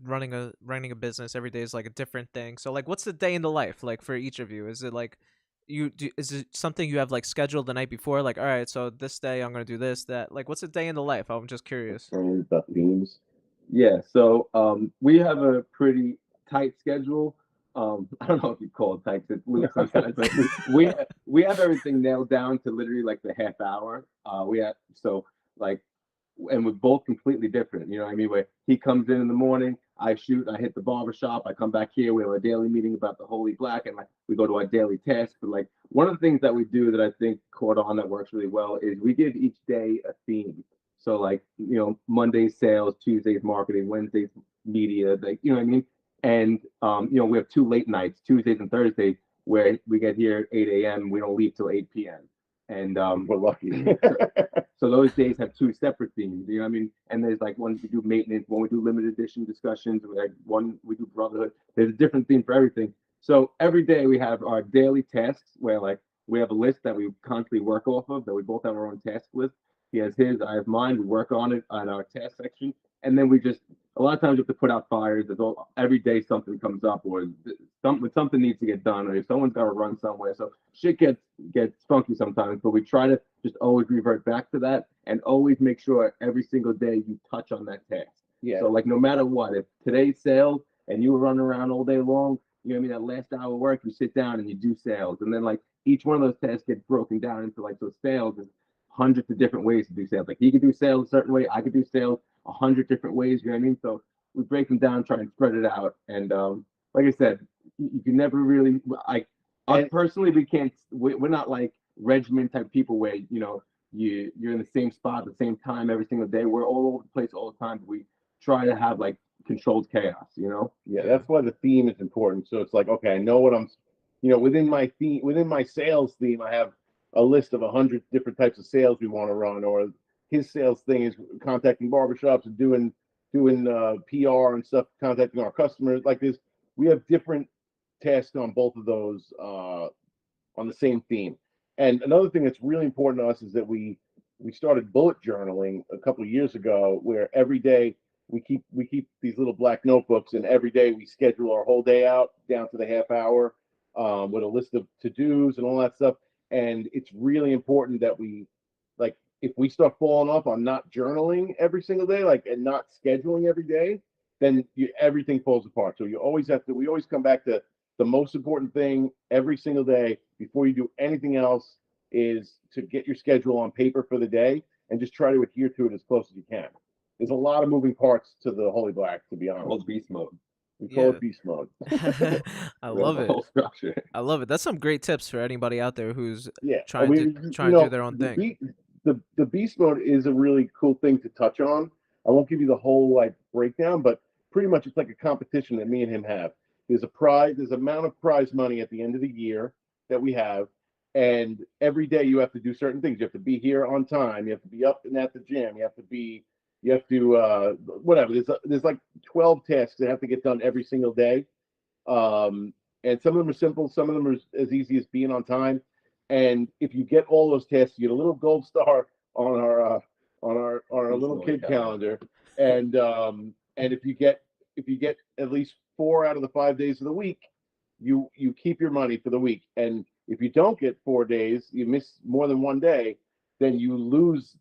running a business every day is like a different thing. So like, what's the day in the life like for each of you? Is it like is it something you have like scheduled the night before? Like, all right, so this day I'm gonna do this, that. Like, what's a day in the life? I'm just curious. And the themes. Yeah, so we have a pretty tight schedule. I don't know if you call it tight 'cause it's loose sometimes, but we have everything nailed down to literally like the half hour. We have so like, and we're both completely different. You know what I mean? Where he comes in the morning, I shoot, I hit the barber shop, I come back here, we have a daily meeting about the Holy Black, and like we go to our daily tasks. But like one of the things that we do that I think caught on that works really well is we give each day a theme. So like, Mondays sales, Tuesdays marketing, Wednesdays media, like, you know what I mean? And we have two late nights, Tuesdays and Thursdays, where we get here at 8 a.m. We don't leave till 8 p.m. And We're lucky. so those days have two separate themes, you know what I mean? And there's like one we do maintenance, one we do limited edition discussions, like one we do brotherhood. There's a different theme for everything. So every day we have our daily tasks where like we have a list that we constantly work off of, that we both have our own task list. He has his, I have mine. We work on it on our task section, and then we just a lot of times we have to put out fires. Every day something comes up, or something needs to get done, or someone's got to run somewhere. So shit gets funky sometimes, but we try to just always revert back to that, and always make sure every single day you touch on that task. Yeah. So like no matter what, if today's sales and you were running around all day long, you know what I mean, that last hour of work, you sit down and you do sales, and then like each one of those tasks gets broken down into like those sales is hundreds of different ways to do sales. Like he could do sales a certain way, I could do sales 100 different ways. You know what I mean? So we break them down, try and spread it out. And like I said, you can never really. Us personally, we can't. We're not like regimen type people where you're in the same spot at the same time every single day. We're all over the place all the time. But we try to have like controlled chaos. Yeah, that's why the theme is important. So it's like, okay, I know what I'm. Within my theme, within my sales theme, I have a list of 100 different types of sales we want to run, or his sales thing is contacting barbershops and doing PR and stuff, contacting our customers. Like this, we have different tasks on both of those on the same theme. And another thing that's really important to us is that we started bullet journaling a couple of years ago, where every day we keep these little black notebooks, and every day we schedule our whole day out down to the half hour with a list of to-dos and all that stuff. And it's really important that we, like, if we start falling off on not journaling every single day, like, and not scheduling every day, then everything falls apart. So we always come back to the most important thing every single day before you do anything else is to get your schedule on paper for the day and just try to adhere to it as close as you can. There's a lot of moving parts to the Holy Black, to be honest. Called beast mode. We call it beast mode. I love it. Whole structure. I love it. That's some great tips for anybody out there who's trying to do their own thing. The beast mode is a really cool thing to touch on. I won't give you the whole like breakdown, but pretty much it's like a competition that me and him have. There's amount of prize money at the end of the year that we have, and every day you have to do certain things. You have to be here on time. You have to be up and at the gym. You have to whatever. There's like 12 tasks that have to get done every single day. And some of them are simple, some of them are as easy as being on time. And if you get all those tasks, you get a little gold star on our little kid calendar. And if you get at least 4 out of the 5 days of the week, you keep your money for the week. And if you don't get 4 days, you miss more than one day, then you lose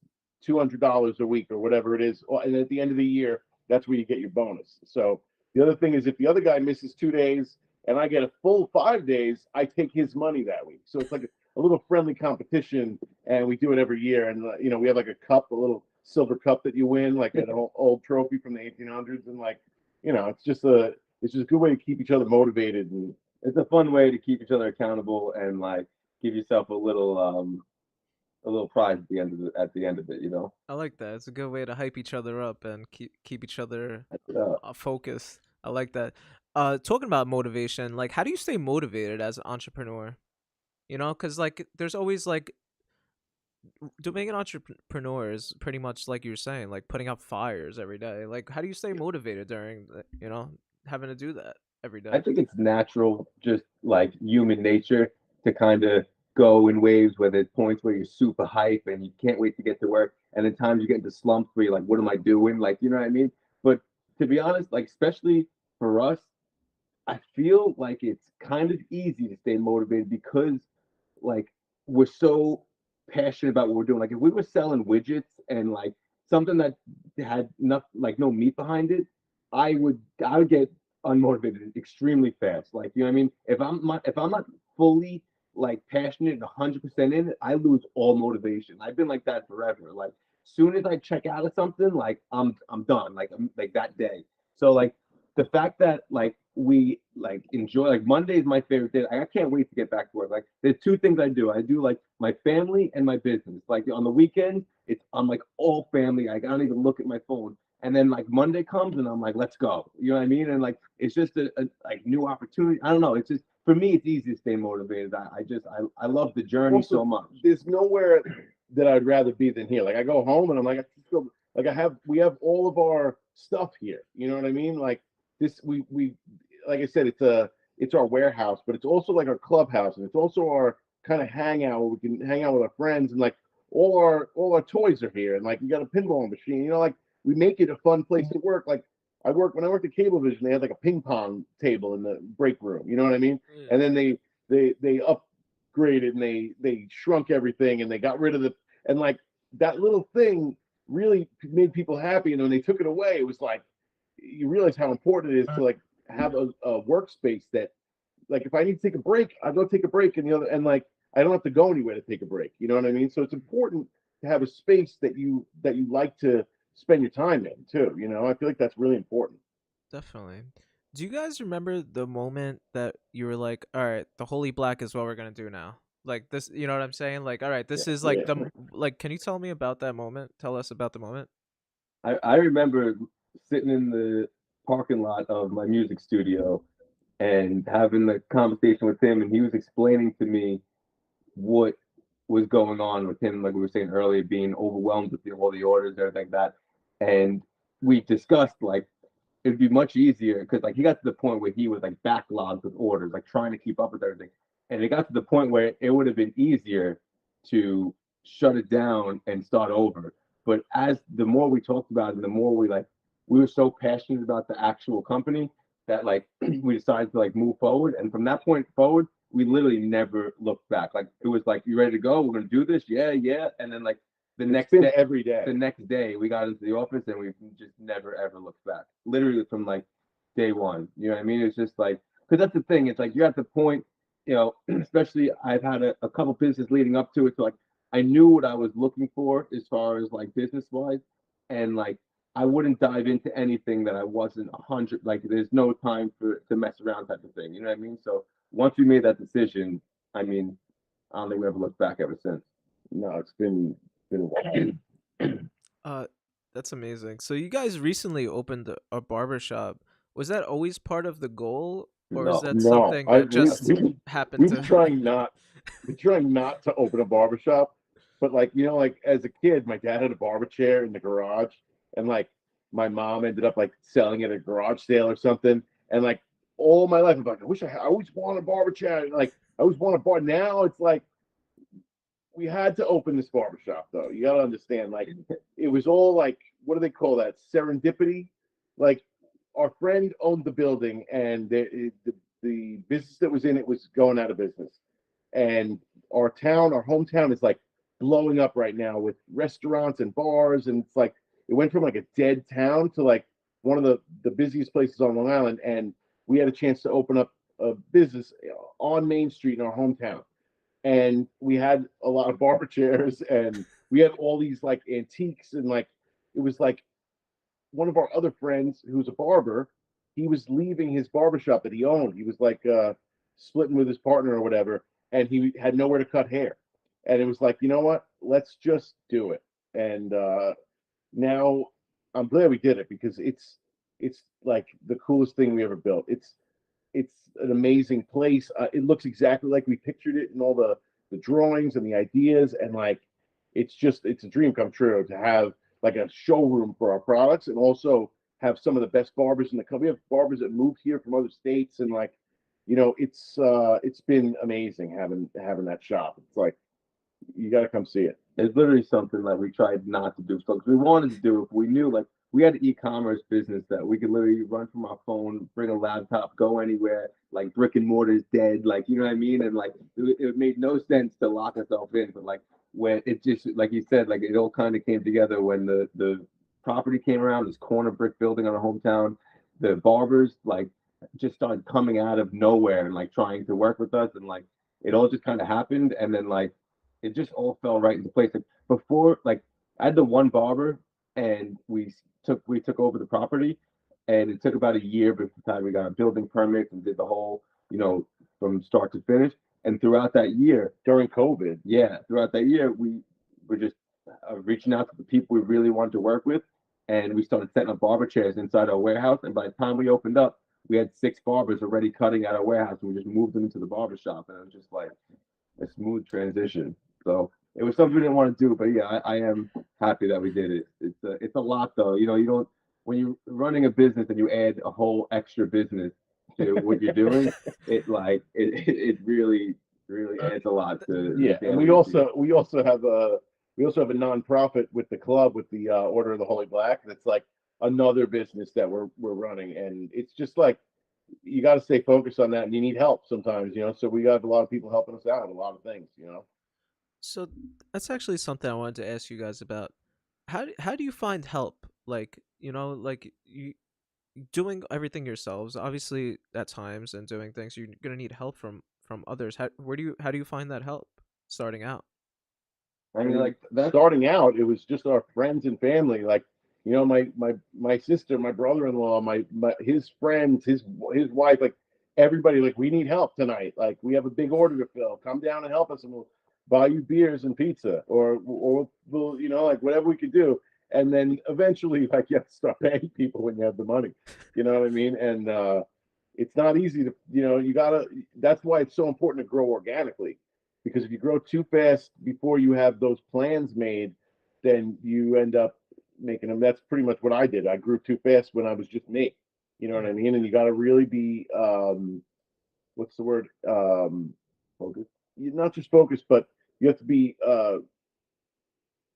$200 a week or whatever it is. And at the end of the year, that's where you get your bonus. So the other thing is, if the other guy misses 2 days and I get a full 5 days, I take his money that week. So it's like a little friendly competition, and we do it every year. And we have like a cup, a little silver cup that you win, like an old trophy from the 1800s, and like it's just a good way to keep each other motivated, and it's a fun way to keep each other accountable and like give yourself a little prize at the end of it. I like that. It's a good way to hype each other up and keep each other focused. I like that. Talking about motivation, like, how do you stay motivated as an entrepreneur? Because like there's always like being an entrepreneur is pretty much like you were saying, like putting out fires every day. Like, how do you stay motivated during having to do that every day? I think it's natural, just like human nature, to kind of go in waves where there's points where you're super hype and you can't wait to get to work, and then times you get into slumps where you're like, what am I doing? Like, you know what I mean? But to be honest, like especially for us, I feel like it's kind of easy to stay motivated because like we're so passionate about what we're doing. Like if we were selling widgets and like something that had no meat behind it, I would get unmotivated extremely fast. Like you know what I mean? If I'm not fully like passionate and 100% in it, I lose all motivation. I've been like that forever. Like soon as I check out of something, like I'm done. Like I'm like that day. So like the fact that like we like enjoy like Monday is my favorite day. I can't wait to get back to work. Like there's two things I do. I do like my family and my business. Like on the weekends, I'm like all family. Like, I don't even look at my phone. And then like Monday comes and I'm like, let's go. You know what I mean? And like it's just a like new opportunity. I don't know. It's just for me, it's easy to stay motivated. I love the journey Also, so much. there's nowhere that I'd rather be than here. Like I go home and I'm like, I just go, like we have all of our stuff here. You know what I mean? Like this, we like I said, it's our warehouse, but it's also like our clubhouse, and it's also our kind of hangout where we can hang out with our friends, and like all our toys are here, and like we got a pinball machine. You know, like we make it a fun place to work. Like when I worked at Cablevision, they had like a ping pong table in the break room. You know what I mean? And then they upgraded and they shrunk everything and they got rid of and like that little thing really made people happy. And when they took it away, it was like you realize how important it is to like have a workspace that like if I need to take a break, I go take a break, and like I don't have to go anywhere to take a break. You know what I mean? So it's important to have a space that you like to spend your time in too. You know, I feel like that's really important. Definitely. Do you guys remember the moment that you were like, all right, the holy black is what we're going to do now? Like this, you know what I'm saying? Like, all right, this is like Yeah. like, can you tell me about that moment? Tell us about the moment. I remember sitting in the parking lot of my music studio and having a conversation with him, and he was explaining to me what was going on with him, like we were saying earlier, being overwhelmed with all the orders and everything like that. And we discussed like it'd be much easier because like he got to the point where he was like backlogged with orders, like trying to keep up with everything. And it got to the point where it would have been easier to shut it down and start over. But as the more we talked about it, and the more we were so passionate about the actual company that like we decided to like move forward. And from that point forward, we literally never looked back. Like it was like, you ready to go? We're gonna do this, yeah, yeah. And then like the It's next been day, every day. the next day we got into the office and we just never ever looked back. Literally from like day one. You know what I mean? It's just like because that's the thing. It's like you're at the point, you know, especially I've had a couple business leading up to it. So like I knew what I was looking for as far as like business wise. And like I wouldn't dive into anything that I wasn't 100. Like there's no time to mess around type of thing. You know what I mean? So once we made that decision, I mean, I don't think we ever looked back ever since. No, it's been a while. Uh, that's amazing. So you guys recently opened a barber shop. Was that always part of the goal, or is No, that No, something that just happened we've to? been trying not to open a barber shop, but like like as a kid, my dad had a barber chair in the garage, and like my mom ended up like selling it at a garage sale or something, and like all my life I'm like, I always want a barber chair, like I always want a bar. Now it's like we had to open this barber shop though. You got to understand, like it was all like what do they call that? Serendipity. Like our friend owned the building, and the business that was in it was going out of business, and our hometown is like blowing up right now with restaurants and bars, and it's like it went from like a dead town to like one of the busiest places on Long Island, and we had a chance to open up a business on Main Street in our hometown, and we had a lot of barber chairs, and we had all these like antiques, and like it was like one of our other friends who's a barber, he was leaving his barbershop that he owned. He was like splitting with his partner or whatever, and he had nowhere to cut hair. And it was like, you know what? Let's just do it. And now I'm glad we did it because it's like the coolest thing we ever built. It's an amazing place. It looks exactly like we pictured it in all the drawings and the ideas, and like it's a dream come true to have like a showroom for our products, and also have some of the best barbers in the country. We have barbers that moved here from other states, and like it's been amazing having that shop. It's like you got to come see it. It's literally something that we tried not to do. So 'cause we wanted to do it, but we knew like we had an e-commerce business that we could literally run from our phone, bring a laptop, go anywhere. Like brick and mortar is dead. Like you know what I mean? And like it made no sense to lock ourselves in. But like when it just like you said, like it all kind of came together when the property came around. This corner brick building on our hometown. The barbers like just started coming out of nowhere and like trying to work with us, and like it all just kind of happened. And then like it just all fell right into place. Like before, like I had the one barber, and we took over the property, and it took about a year before the time we got a building permit and did the whole, from start to finish. And throughout that year, During COVID, yeah, throughout that year, we were just reaching out to the people we really wanted to work with, and we started setting up barber chairs inside our warehouse. And by the time we opened up, we had 6 barbers already cutting at our warehouse, and we just moved them into the barber shop, and it was just like a smooth transition. So it was something we didn't want to do, but yeah, I am happy that we did it. It's a lot though. You don't when you're running a business and you add a whole extra business to what you're doing, it really adds a lot to yeah. the And family. we also have a nonprofit with the club with the Order of the Holy Black. That's like another business that we're running, and it's just like you got to stay focused on that, and you need help sometimes. So we have a lot of people helping us out with a lot of things. So that's actually something I wanted to ask you guys about. How do you find help? Like, like you doing everything yourselves, obviously at times, and doing things you're gonna need help from others. How do you find that help starting out? I mean, like that's Starting out, it was just our friends and family. Like, my sister, my brother-in-law, his friends, his wife, like everybody. Like, we need help tonight. Like, we have a big order to fill. Come down and help us, and we'll buy you beers and pizza, or we'll, like whatever we could do. And then eventually, like, you have to start paying people when you have the money. You know what I mean? And it's not easy to, you gotta. That's why it's so important to grow organically, because if you grow too fast before you have those plans made, then you end up making them. That's pretty much what I did. I grew too fast when I was just me. You know what I mean? And you got to really be, what's the word? Focused. You're not just focused, but you have to be,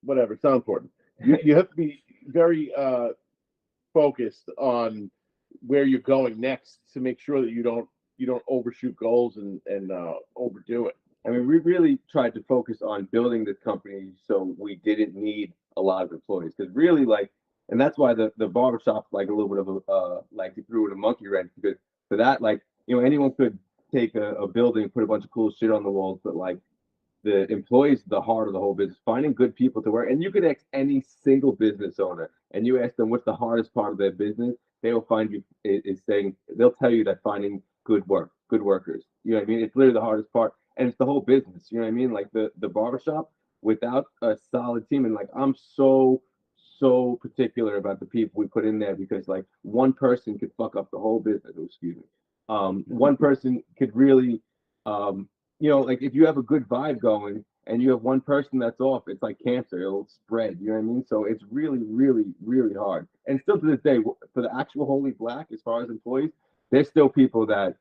whatever. It's not important. You have to be very focused on where you're going next to make sure that you don't overshoot goals and overdo it. I mean, we really tried to focus on building this company so we didn't need a lot of employees. Because really, like, and that's why the barbershop's like a little bit of a like you threw in a monkey wrench, because for that, like, anyone could take a building, put a bunch of cool shit on the walls, but like the employees, the heart of the whole business, finding good people to work. And you could ask any single business owner, and you ask them what's the hardest part of their business, they will find you is saying they'll tell you that finding good workers. You know what I mean? It's literally the hardest part, and it's the whole business. You know what I mean? Like the barbershop without a solid team, and like I'm so particular about the people we put in there, because like one person could fuck up the whole business. Oh, excuse me. One person could really like if you have a good vibe going and you have one person that's off, it's like cancer. It'll spread. You know what I mean? So it's really, really, really hard. And still to this day, for the actual Holy Black, as far as employees, there's still people that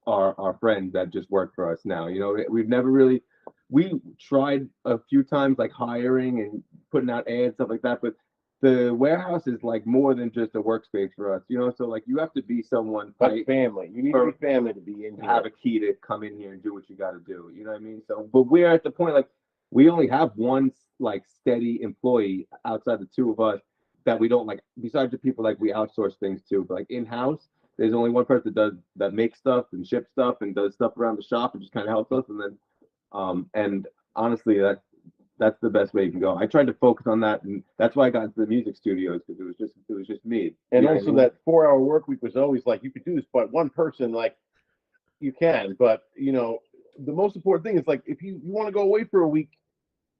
are our friends that just work for us now. We've never really, we tried a few times like hiring and putting out ads, stuff like that, but the warehouse is like more than just a workspace for us. So like you have to be someone Like family. You need to be family to be in to here. have a key to come in here and do what you got to do. You know what I mean? So, but we're at the point like we only have one like steady employee outside the two of us that we don't like. Besides the people like we outsource things to, but like in house, there's only one person that makes stuff and ships stuff and does stuff around the shop and just kind of helps us. And then, and honestly, that's the best way you can go. I tried to focus on that, and that's why I got into the music studios, because it was just me. And also that 4-hour work week was always like, you could do this, but one person, like, you can. But the most important thing is, like, if you want to go away for a week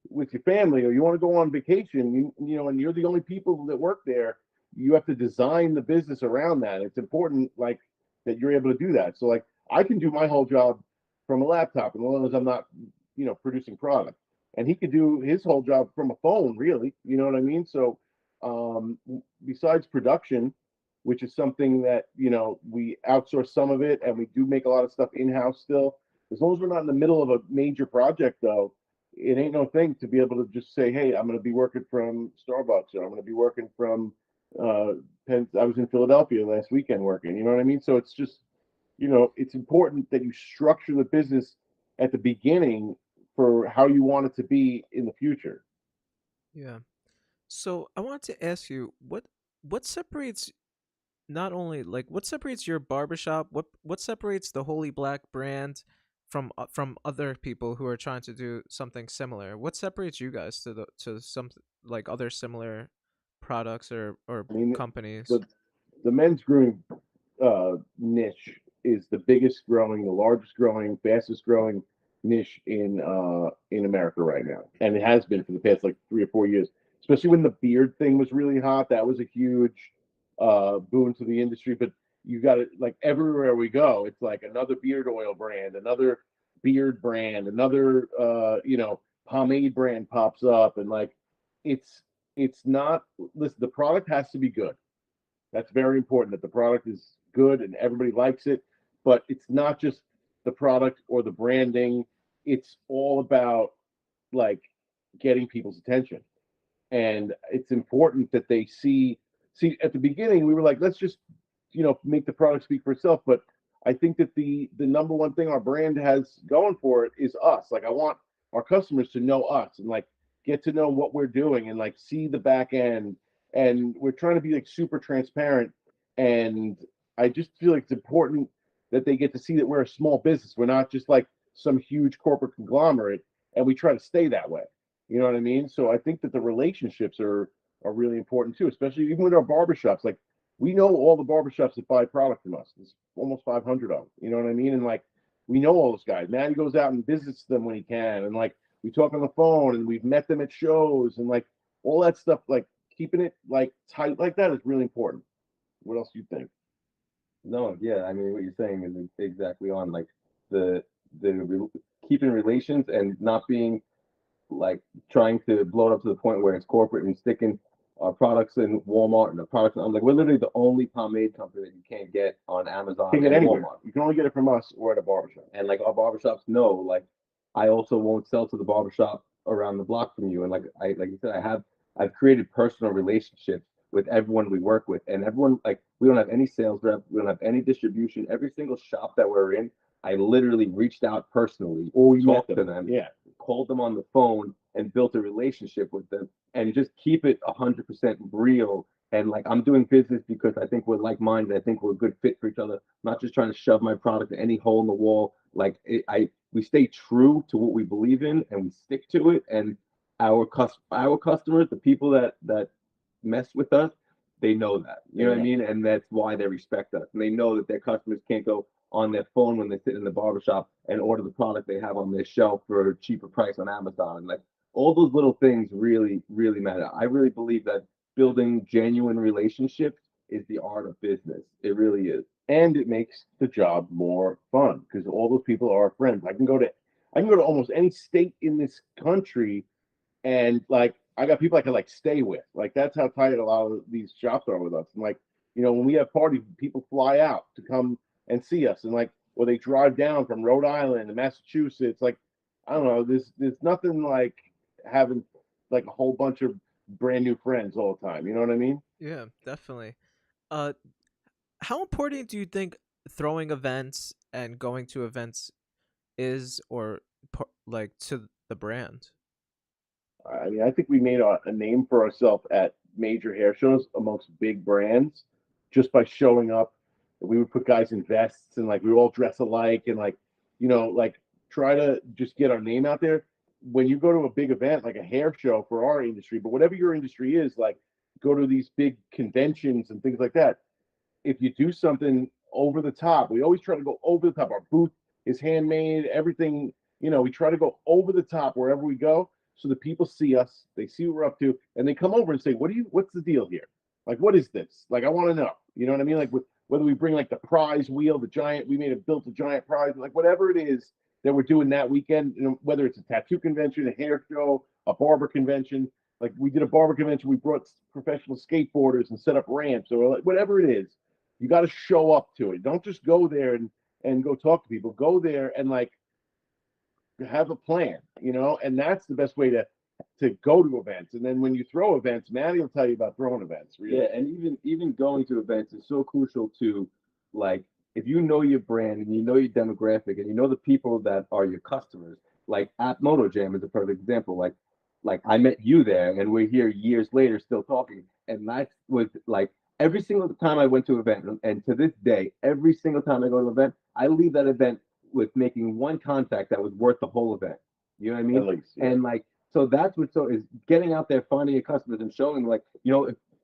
with your family, or you want to go on vacation, and you're the only people that work there, you have to design the business around that. It's important, like, that you're able to do that. So, like, I can do my whole job from a laptop, as long as I'm not producing product, and he could do his whole job from a phone, really. You know what I mean? So besides production, which is something that, we outsource some of it, and we do make a lot of stuff in-house still. As long as we're not in the middle of a major project, though, it ain't no thing to be able to just say, hey, I'm going to be working from Starbucks, or I'm going to be working from I was in Philadelphia last weekend working, you know what I mean? So it's just, it's important that you structure the business at the beginning for how you want it to be in the future. Yeah. So I wanted to ask you, what separates, not only like, what separates your barbershop, what separates the Holy Black brand from other people who are trying to do something similar? What separates you guys to some, like, other similar products or I mean, companies? the men's grooming niche is the biggest growing, the largest growing, fastest growing niche in America right now, and it has been for the past like 3 or 4 years. Especially when the beard thing was really hot, that was a huge boon to the industry. But you got it, like everywhere we go, it's like another beard oil brand, another beard brand, another pomade brand pops up, and like it's it's not. Listen, the product has to be good. That's very important that the product is good and everybody likes it. But it's not just the product or the branding. It's all about like getting people's attention. And it's important that they see at the beginning we were like, let's just, make the product speak for itself. But I think that the number one thing our brand has going for it is us. Like I want our customers to know us and like get to know what we're doing and like see the back end, and we're trying to be like super transparent. And I just feel like it's important that they get to see that we're a small business. We're not just like some huge corporate conglomerate, and we try to stay that way. You know what I mean? So I think that the relationships are really important too, especially even with our barbershops. Like we know all the barbershops that buy product from us. There's almost 500 of them. You know what I mean? And like we know all those guys. Maddie goes out and visits them when he can, and like we talk on the phone, and we've met them at shows, and like all that stuff. Like keeping it like tight like that is really important. What else do you think? No, yeah, I mean what you're saying is exactly on. Like the keeping relations and not being like trying to blow it up to the point where it's corporate and sticking our products in Walmart and the products. I'm like, we're literally the only pomade company that you can't get on Amazon Can't get and anywhere. Walmart. You can only get it from us or at a barbershop. And like our barbershops know, like I also won't sell to the barbershop around the block from you. And like you said, I've created personal relationships with everyone we work with, and everyone, like we don't have any sales rep, we don't have any distribution. Every single shop that we're in, I literally reached out personally, Or we met talked to them. them, Yeah. called them on the phone, and built a relationship with them, and just keep it 100% real. And like I'm doing business because I think we're like-minded. I think we're a good fit for each other. I'm not just trying to shove my product in any hole in the wall. Like we stay true to what we believe in, and we stick to it. And our customers, the people that mess with us, they know that. You know what I mean? And that's why they respect us. And they know that their customers can't go on their phone when they sit in the barbershop and order the product they have on their shelf for a cheaper price on Amazon. Like all those little things really, really matter. I really believe that building genuine relationships is the art of business. It really is. And it makes the job more fun because all those people are our friends. I can go to almost any state in this country, and like I got people I can like stay with. Like that's how tight a lot of these shops are with us. And like, when we have parties, people fly out to come and see us, and like, or they drive down from Rhode Island and Massachusetts. Like, I don't know, there's nothing like having like a whole bunch of brand new friends all the time. You know what I mean? Yeah, definitely. Uh, how important do you think throwing events and going to events is, or like, to the brand? I mean, I think we made a name for ourselves at major hair shows amongst big brands just by showing up. We would put guys in vests, and like we would all dress alike, and like, like try to just get our name out there. When you go to a big event like a hair show for our industry, but whatever your industry is, like go to these big conventions and things like that. If you do something over the top, we always try to go over the top. Our booth is handmade, everything, we try to go over the top wherever we go so that people see us, they see what we're up to, and they come over and say, what's the deal here? Like, what is this? Like, I want to know. You know what I mean? Like, whether we bring like the prize wheel, built a giant prize, like whatever it is that we're doing that weekend, whether it's a tattoo convention, a hair show, a barber convention, Like we did a barber convention, we brought professional skateboarders and set up ramps or like, whatever it is. You got to show up to it. Don't just go there and go talk to people. Go there and like have a plan, and that's the best way to go to events. And then when you throw events, Maddie will tell you about throwing events. Really. Yeah, and even going to events is so crucial to, like, if you know your brand and you know your demographic and you know the people that are your customers, like at Moto Jam is a perfect example. Like I met you there and we're here years later still talking. And that was like every single time I went to an event, and to this day, every single time I go to an event, I leave that event with making one contact that was worth the whole event. You know what I mean? At least, yeah. And like, so that's what so is getting out there, finding your customers and showing like,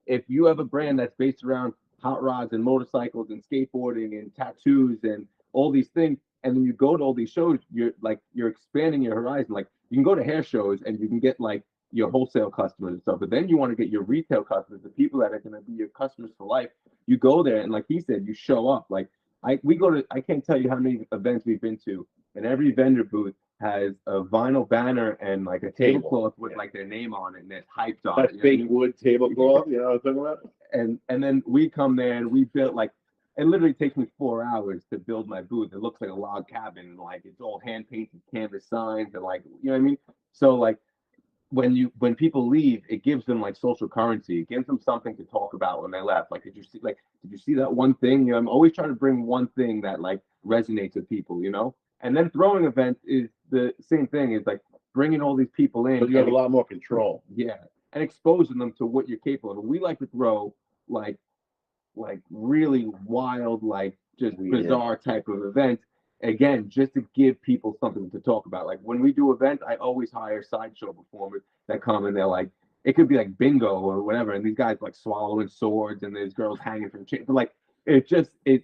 if you have a brand that's based around hot rods and motorcycles and skateboarding and tattoos and all these things, and then you go to all these shows, you're expanding your horizon. Like you can go to hair shows and you can get like your wholesale customers and stuff, but then you want to get your retail customers, the people that are going to be your customers for life. You go there and like he said, you show up. Like I can't tell you how many events we've been to, and every vendor booth has a vinyl banner and like a tablecloth with like their name on it and it's hyped on That's it. fake wood tablecloth, you know what I'm talking about? And then we come there and we built like it literally takes me 4 hours to build my booth. It looks like a log cabin, like it's all hand painted canvas signs and like you know what I mean. So like when people leave, it gives them like social currency. It gives them something to talk about when they left. Like did you see that one thing? I'm always trying to bring one thing that like resonates with people, And then throwing events is the same thing. It's like bringing all these people in. But you have a lot more control. Yeah, and exposing them to what you're capable of. We like to throw like really wild, like just bizarre type of events. Again, just to give people something to talk about. Like when we do events, I always hire sideshow performers that come and they're like, it could be like bingo or whatever, and these guys like swallowing swords and there's girls hanging from chains. But like it's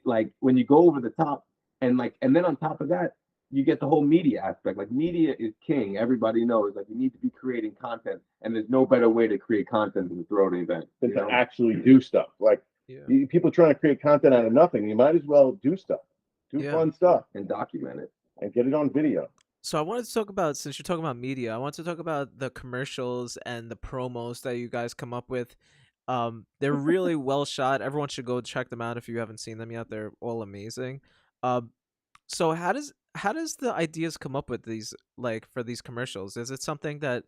like when you go over the top and then on top of that, you get the whole media aspect. Like media is king. Everybody knows like you need to be creating content, and there's no better way to create content than to throw an event. Than to actually do stuff. Like people trying to create content out of nothing. You might as well do stuff. Do fun stuff and document it and get it on video. So I wanted to talk about, since you're talking about media, I want to talk about the commercials and the promos that you guys come up with. They're really well shot. Everyone should go check them out if you haven't seen them yet. They're all amazing. So how does the ideas come up with these, like for these commercials? Is it something that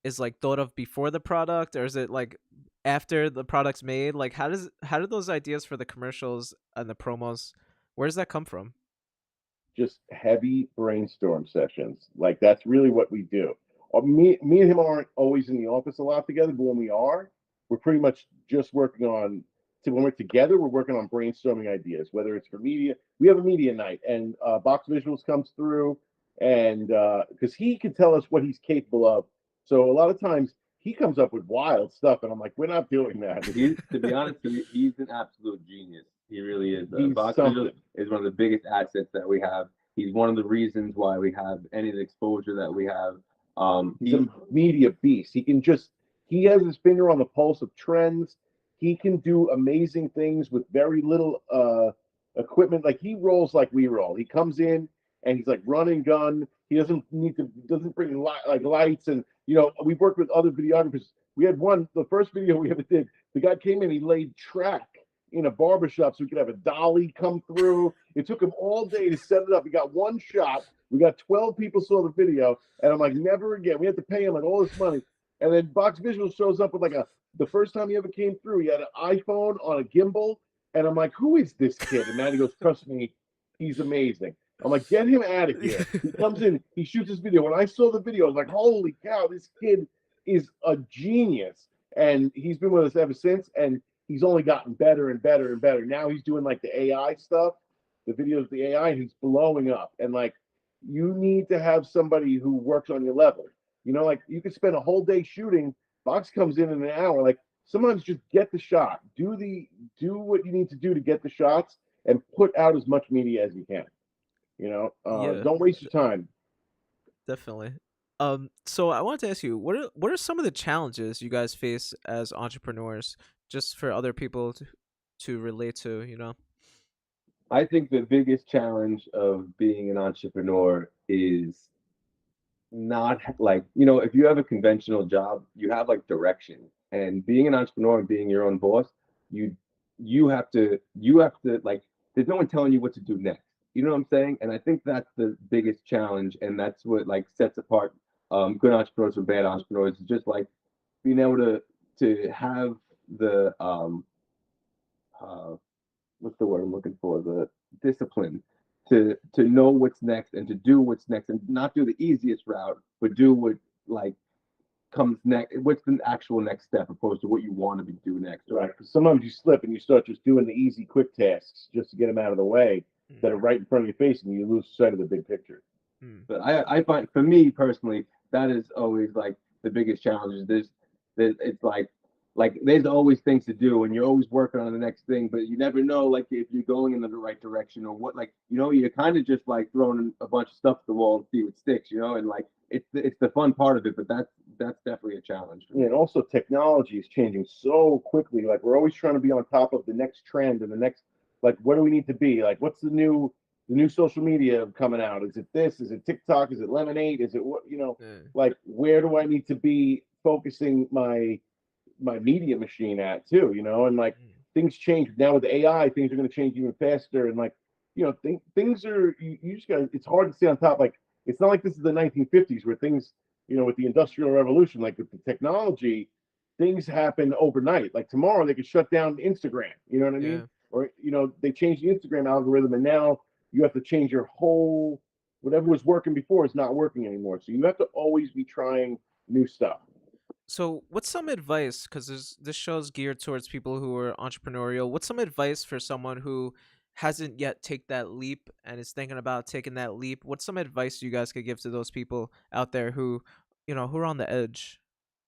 is like thought of before the product, or is it like after the product's made? Like how do those ideas for the commercials and the promos, where does that come from? Just heavy brainstorm sessions. Like that's really what we do. Me and him aren't always in the office a lot together, but when we are, we're pretty much just working on. So when we're together, we're working on brainstorming ideas. Whether it's for media, we have a media night, and Box Visuals comes through, and because he can tell us what he's capable of. So a lot of times he comes up with wild stuff, and I'm like, we're not doing that. To be honest, he's an absolute genius. He really is. Box Visuals is one of the biggest assets that we have. He's one of the reasons why we have any of the exposure that we have. He's a media beast. He has his finger on the pulse of trends. He can do amazing things with very little equipment. Like he rolls like we roll. He comes in and he's like run and gun. He doesn't bring lights, and we've worked with other videographers. We had the first video we ever did. The guy came in, he laid track in a barbershop so we could have a dolly come through. It took him all day to set it up. He got one shot. We got 12 people saw the video, and I'm like, never again. We had to pay him like all this money. And then Box Visual shows up with the first time he ever came through, he had an iPhone on a gimbal, and I'm like, who is this kid? And Maddie goes, trust me, he's amazing. I'm like, get him out of here. He comes in, he shoots his video. When I saw the video, I was like, holy cow, this kid is a genius. And he's been with us ever since, and he's only gotten better and better and better. Now he's doing like the AI stuff, the videos of the AI, and he's blowing up. And like, you need to have somebody who works on your level. Like you could spend a whole day shooting. Box comes in an hour. Like sometimes just get the shot. Do what you need to do to get the shots and put out as much media as you can. Don't waste your time. Definitely. So I wanted to ask you, what are some of the challenges you guys face as entrepreneurs, just for other people to relate to? I think the biggest challenge of being an entrepreneur is not like, if you have a conventional job, you have like direction. And being an entrepreneur and being your own boss, you you have to like, there's no one telling you what to do next. You know what I'm saying? And I think that's the biggest challenge, and that's what like sets apart good entrepreneurs from bad entrepreneurs. Is just like being able to have the uh what's the word I'm looking for? The discipline to know what's next and to do what's next, and not do the easiest route, but do what like comes next. What's the actual next step, opposed to what you want to do next. Right. Because sometimes you slip and you start just doing the easy, quick tasks just to get them out of the way that are right in front of your face, and you lose sight of the big picture. But I find, for me personally, that is always like the biggest challenge. Is there's it's like there's always things to do, and you're always working on the next thing, but you never know like if you're going in the right direction or what. Like, you're kind of just like throwing a bunch of stuff at the wall and see what sticks, and like it's the fun part of it, but that's definitely a challenge for me. Yeah, and also technology is changing so quickly. Like, we're always trying to be on top of the next trend and the next, like, what do we need to be? Like, what's the new social media coming out? Is it this? Is it TikTok? Is it Lemonade? Is it what? Like, where do I need to be focusing my media machine at too? And like, things change now with AI. Things are going to change even faster, and like, things are, you just got, it's hard to stay on top. Like, it's not like this is the 1950s where things, with the Industrial Revolution, like with the technology, things happen overnight. Like, tomorrow they could shut down Instagram. You know what I mean? Or they changed the Instagram algorithm, and now you have to change your whole, whatever was working before is not working anymore. So you have to always be trying new stuff. So, what's some advice? Because this show's geared towards people who are entrepreneurial. What's some advice for someone who hasn't yet take that leap and is thinking about taking that leap? What's some advice you guys could give to those people out there who are on the edge?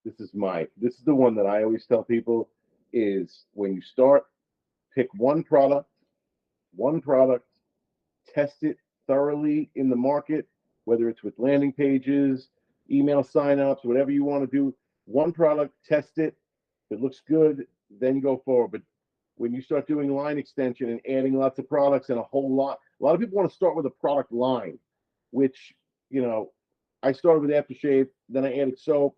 This is the one that I always tell people is, when you start, pick one product, test it thoroughly in the market, whether it's with landing pages, email signups, whatever you want to do. One product, test it. If it looks good, then go forward. But when you start doing line extension and adding lots of products and a lot of people want to start with a product line, which, I started with aftershave, then I added soap,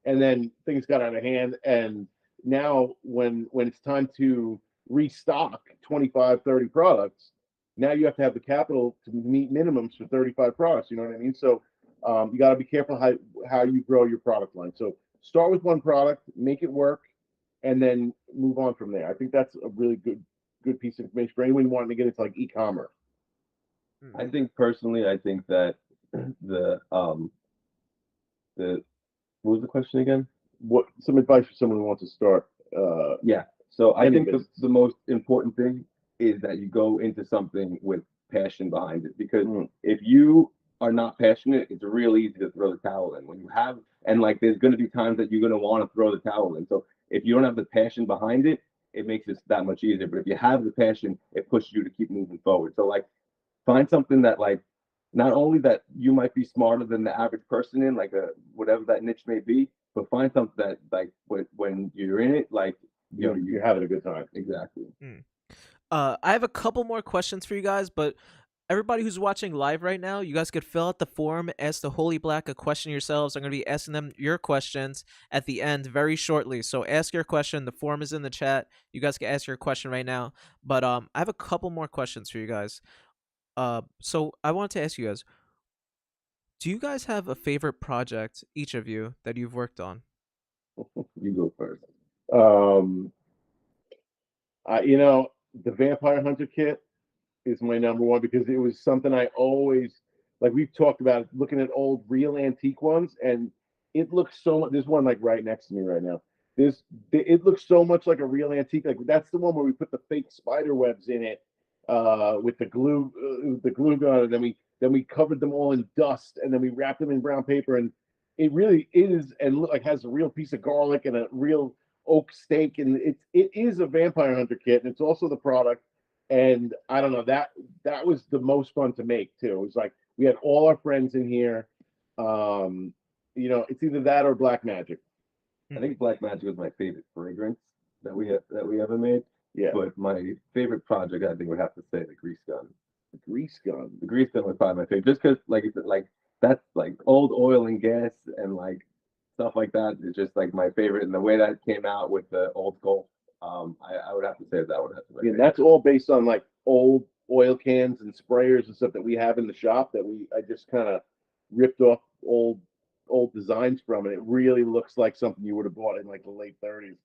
and then things got out of hand. And now when it's time to restock 25, 30 products, now you have to have the capital to meet minimums for 35 products. You know what I mean? So you got to be careful how you grow your product line. So start with one product, make it work, and then move on from there. I think that's a really good piece of information for anyone wanting to get into like e-commerce. I think personally, I think that the what was the question again? What some advice for someone who wants to start? Yeah. So I think business. the most important thing is that you go into something with passion behind it, because if you are not passionate, it's real easy to throw the towel in. When you have, and like, there's going to be times that you're going to want to throw the towel in. So if you don't have the passion behind it, it makes it that much easier. But if you have the passion, it pushes you to keep moving forward. So like, find something that like, not only that you might be smarter than the average person in, like, a whatever that niche may be, but find something that like when you're in it, like, You're having a good time. exactly. I have a couple more questions for you guys, but everybody who's watching live right now, you guys could fill out the form, ask the Holy Black a question yourselves. I'm going to be asking them your questions at the end very shortly. So ask your question. The form is in the chat. You guys can ask your question right now. But I have a couple more questions for you guys. So I wanted to ask you guys, do you guys have a favorite project, each of you, that you've worked on? You go first. The Vampire Hunter kit is my number one, because it was something I always, like, we've talked about looking at old real antique ones, and it looks so much. There's one like right next to me right now. It looks so much like a real antique. Like, that's the one where we put the fake spider webs in it, with the glue gun, and then we covered them all in dust, and then we wrapped them in brown paper, and it really is, and look, like, has a real piece of garlic and a real oak steak, and it is a Vampire Hunter kit, and it's also the product. And I don't know, that was the most fun to make too. It was like, we had all our friends in here. It's either that or Black Magic. I think Black Magic was my favorite fragrance that we ever made. Yeah. But my favorite project, I think, would have to say the grease gun. The grease gun. The grease gun was probably my favorite, just because, like, that's like old oil and gas and like stuff like that is just like my favorite. And the way that came out with the old Gulf, I would have to say that would have to be my Yeah, favorite. that's all based on like old oil cans and sprayers and stuff that we have in the shop that I just kind of ripped off old designs from, and it really looks like something you would have bought in like the late 30s.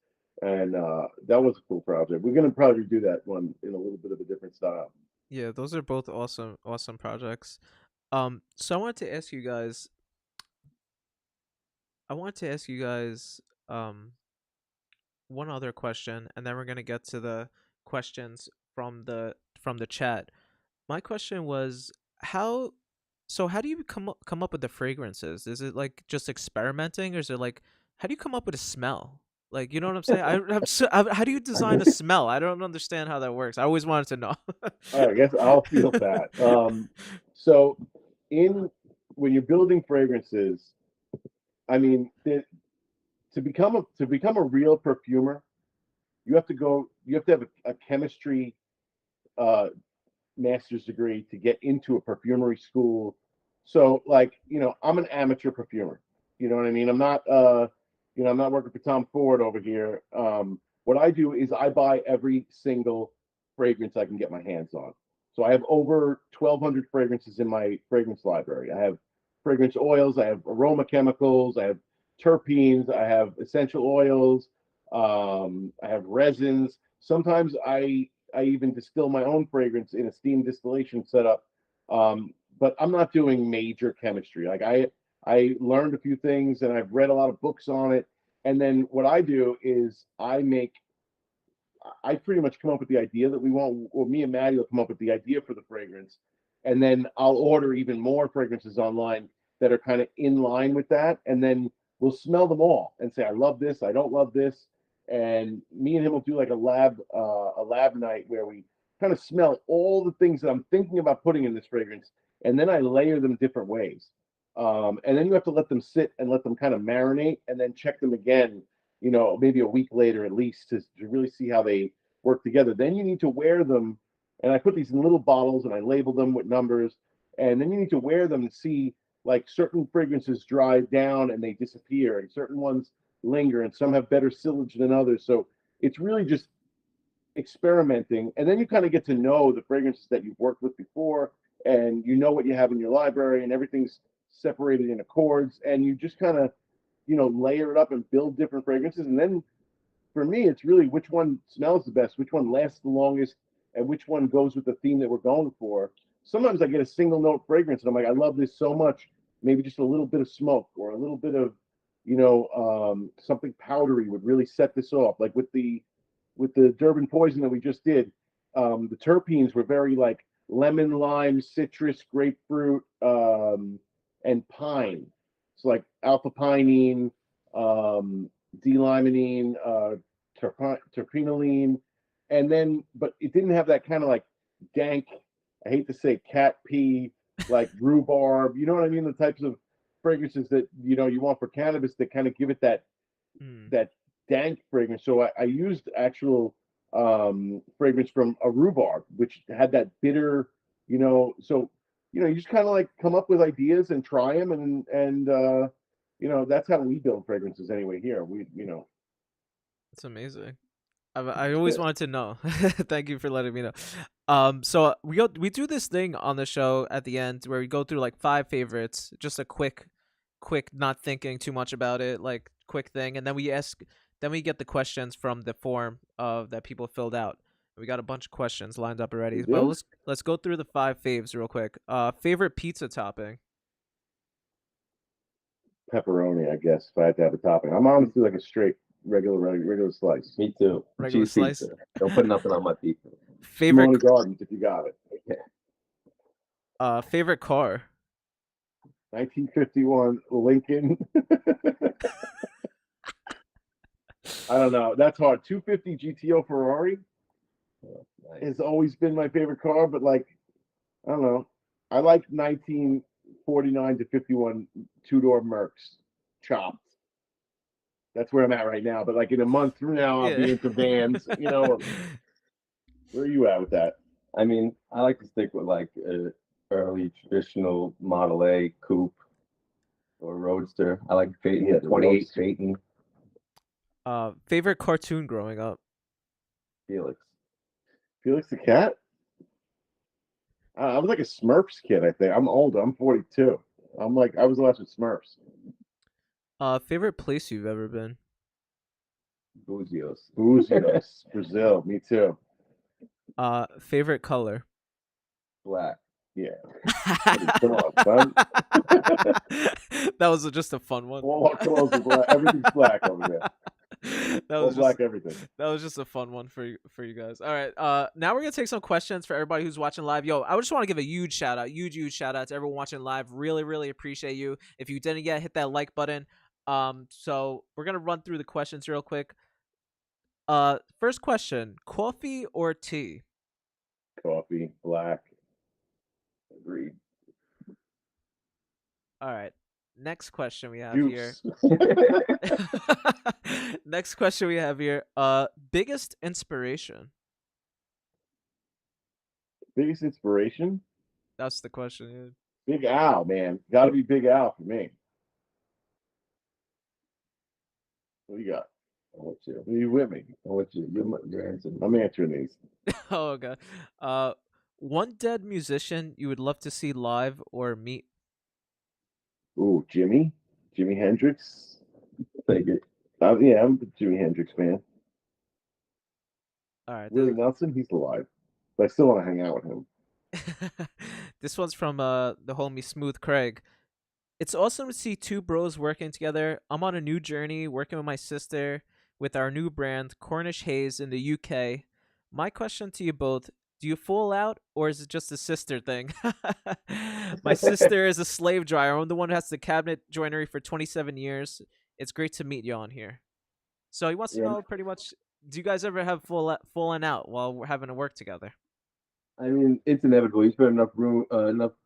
And that was a cool project. We're gonna probably do that one in a little bit of a different style. Yeah, those are both awesome projects. So I wanted to ask you guys um one other question, and then we're gonna get to the questions from the chat. My question was how how do you come up with the fragrances? Is it like just experimenting, or is it like how do you come up with a smell? Like, you know what I'm saying? How do you design a smell? I don't understand how that works. I always wanted to know. All right, I guess I'll feel that. So in when you're building fragrances, I mean, to become a real perfumer, you have to have a chemistry uh, master's degree to get into a perfumery school. So like, I'm an amateur perfumer. You know what I mean? I'm not working for Tom Ford over here. What I do is I buy every single fragrance I can get my hands on. So I have over 1,200 fragrances in my fragrance library. I have fragrance oils, I have aroma chemicals, I have terpenes, I have essential oils, I have resins. Sometimes I even distill my own fragrance in a steam distillation setup. But I'm not doing major chemistry. Like I learned a few things and I've read a lot of books on it. And then what I do is I pretty much come up with the idea that we want, or me and Maddie will come up with the idea for the fragrance. And then I'll order even more fragrances online that are kind of in line with that. And then we'll smell them all and say, I love this, I don't love this. And me and him will do like a lab night where we kind of smell all the things that I'm thinking about putting in this fragrance. And then I layer them different ways. And then you have to let them sit and let them kind of marinate and then check them again, maybe a week later at least to really see how they work together. Then you need to wear them. And I put these in little bottles and I label them with numbers. And then you need to wear them to see like certain fragrances dry down and they disappear, and certain ones linger, and some have better sillage than others. So it's really just experimenting. And then you kind of get to know the fragrances that you've worked with before, and you know what you have in your library, and everything's separated in accords, and you just kind of layer it up and build different fragrances. And then for me, it's really which one smells the best, which one lasts the longest, and which one goes with the theme that we're going for. Sometimes I get a single note fragrance and I'm like, I love this so much. Maybe just a little bit of smoke or a little bit of, something powdery would really set this off. Like with the Durban Poison that we just did, the terpenes were very like lemon, lime, citrus, grapefruit, and pine. It's like alpha pinene, D-limonene, terpenoline, and then, but it didn't have that kind of like dank, I hate to say cat pee, like rhubarb, you know what I mean? The types of fragrances that, you want for cannabis that kind of give it that dank fragrance. So I used actual fragrance from a rhubarb, which had that bitter, so, you just kind of like come up with ideas and try them. And that's how we build fragrances anyway here. It's amazing. I always wanted to know. Thank you for letting me know. So we do this thing on the show at the end where we go through like 5 favorites, just a quick, not thinking too much about it, like quick thing, and then we get the questions from the form that people filled out. We got a bunch of questions lined up already, but let's go through the 5 faves real quick. Favorite pizza topping? Pepperoni, I guess, if I had to have a topping. I'm honestly like a straight regular slice. Me too. Regular Cheese slice? pizza. Don't put nothing on my pizza. Favorite Gardens, if you got it. favorite car? 1951 Lincoln. I don't know. That's hard. 250 GTO Ferrari has always been my favorite car, but like, I don't know. I like 1949 to 51 two-door Mercs chopped. That's where I'm at right now. But like in a month from now, I'll be into vans. Where are you at with that? I mean, I like to stick with like a early traditional Model A coupe, or Roadster. I like Phaeton. Yeah, the 28 Roadster. Phaeton. Favorite cartoon growing up? Felix. Felix the cat. I was like a Smurfs kid. I think I'm older. I'm 42. I'm like I was the last with Smurfs. Favorite place you've ever been? Buzios. Buzios, Brazil. Me too. Favorite color? Black. Yeah. Come on, son. That was just a fun one. All our clothes are black. Everything's black over there. That All was black just everything. that was just a fun one for you guys. All right. Now we're gonna take some questions for everybody who's watching live. Yo, I just want to give a huge shout out to everyone watching live. Really, really appreciate you. If you didn't yet, hit that like button. So we're gonna run through the questions real quick. First question: coffee or tea? Coffee, black. Agreed. All right. Next question we have here. Juice. Next question we have here. Biggest inspiration. Biggest inspiration? That's the question. Big Al, man. Got to be Big Al for me. What do you got? I'm with you. Are you with me? I'm with you. You're answering. I'm answering these. Yeah. Oh god. One dead musician you would love to see live or meet. Ooh, Jimi Hendrix. Take it. Yeah, I'm a Jimi Hendrix fan. All right. Willie Nelson, he's alive, but I still want to hang out with him. This one's from the homie Smooth Craig. It's awesome to see two bros working together. I'm on a new journey working with my sister with our new brand, Cornish Haze, in the UK. My question to you both: do you fall out, or is it just a sister thing? My sister is a slave dryer. I'm the one who has the cabinet joinery for 27 years. It's great to meet you on here. So he wants to Yeah. know pretty much, do you guys ever have fallen out while we're having to work together? I mean, it's inevitable. You spend enough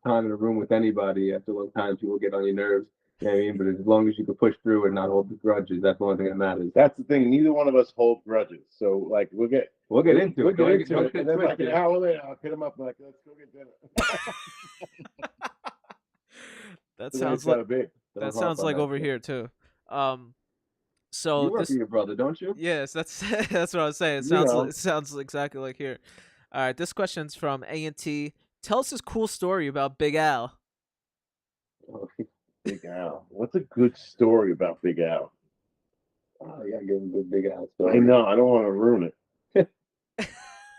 time in a room with anybody. After a long time, people get on your nerves. You know what I mean? But as long as you can push through and not hold the grudges, that's the only thing that matters. That's the thing. Neither one of us hold grudges, so like we'll get into we'll it. get into Don't it. get And then like an twisted. hour later, I'll hit him up like, let's go get dinner. That The way sounds it's gotta like be. that sounds like over here too. So You work this for your brother, don't you? yes, that's that's what I was saying. It You sounds know. it sounds exactly like here. All right, this question's from A&T. Tell us this cool story about Big Al. Oh, Big Al. What's a good story about Big Al? you gotta give him a good big ass I story. know. I don't want to ruin it.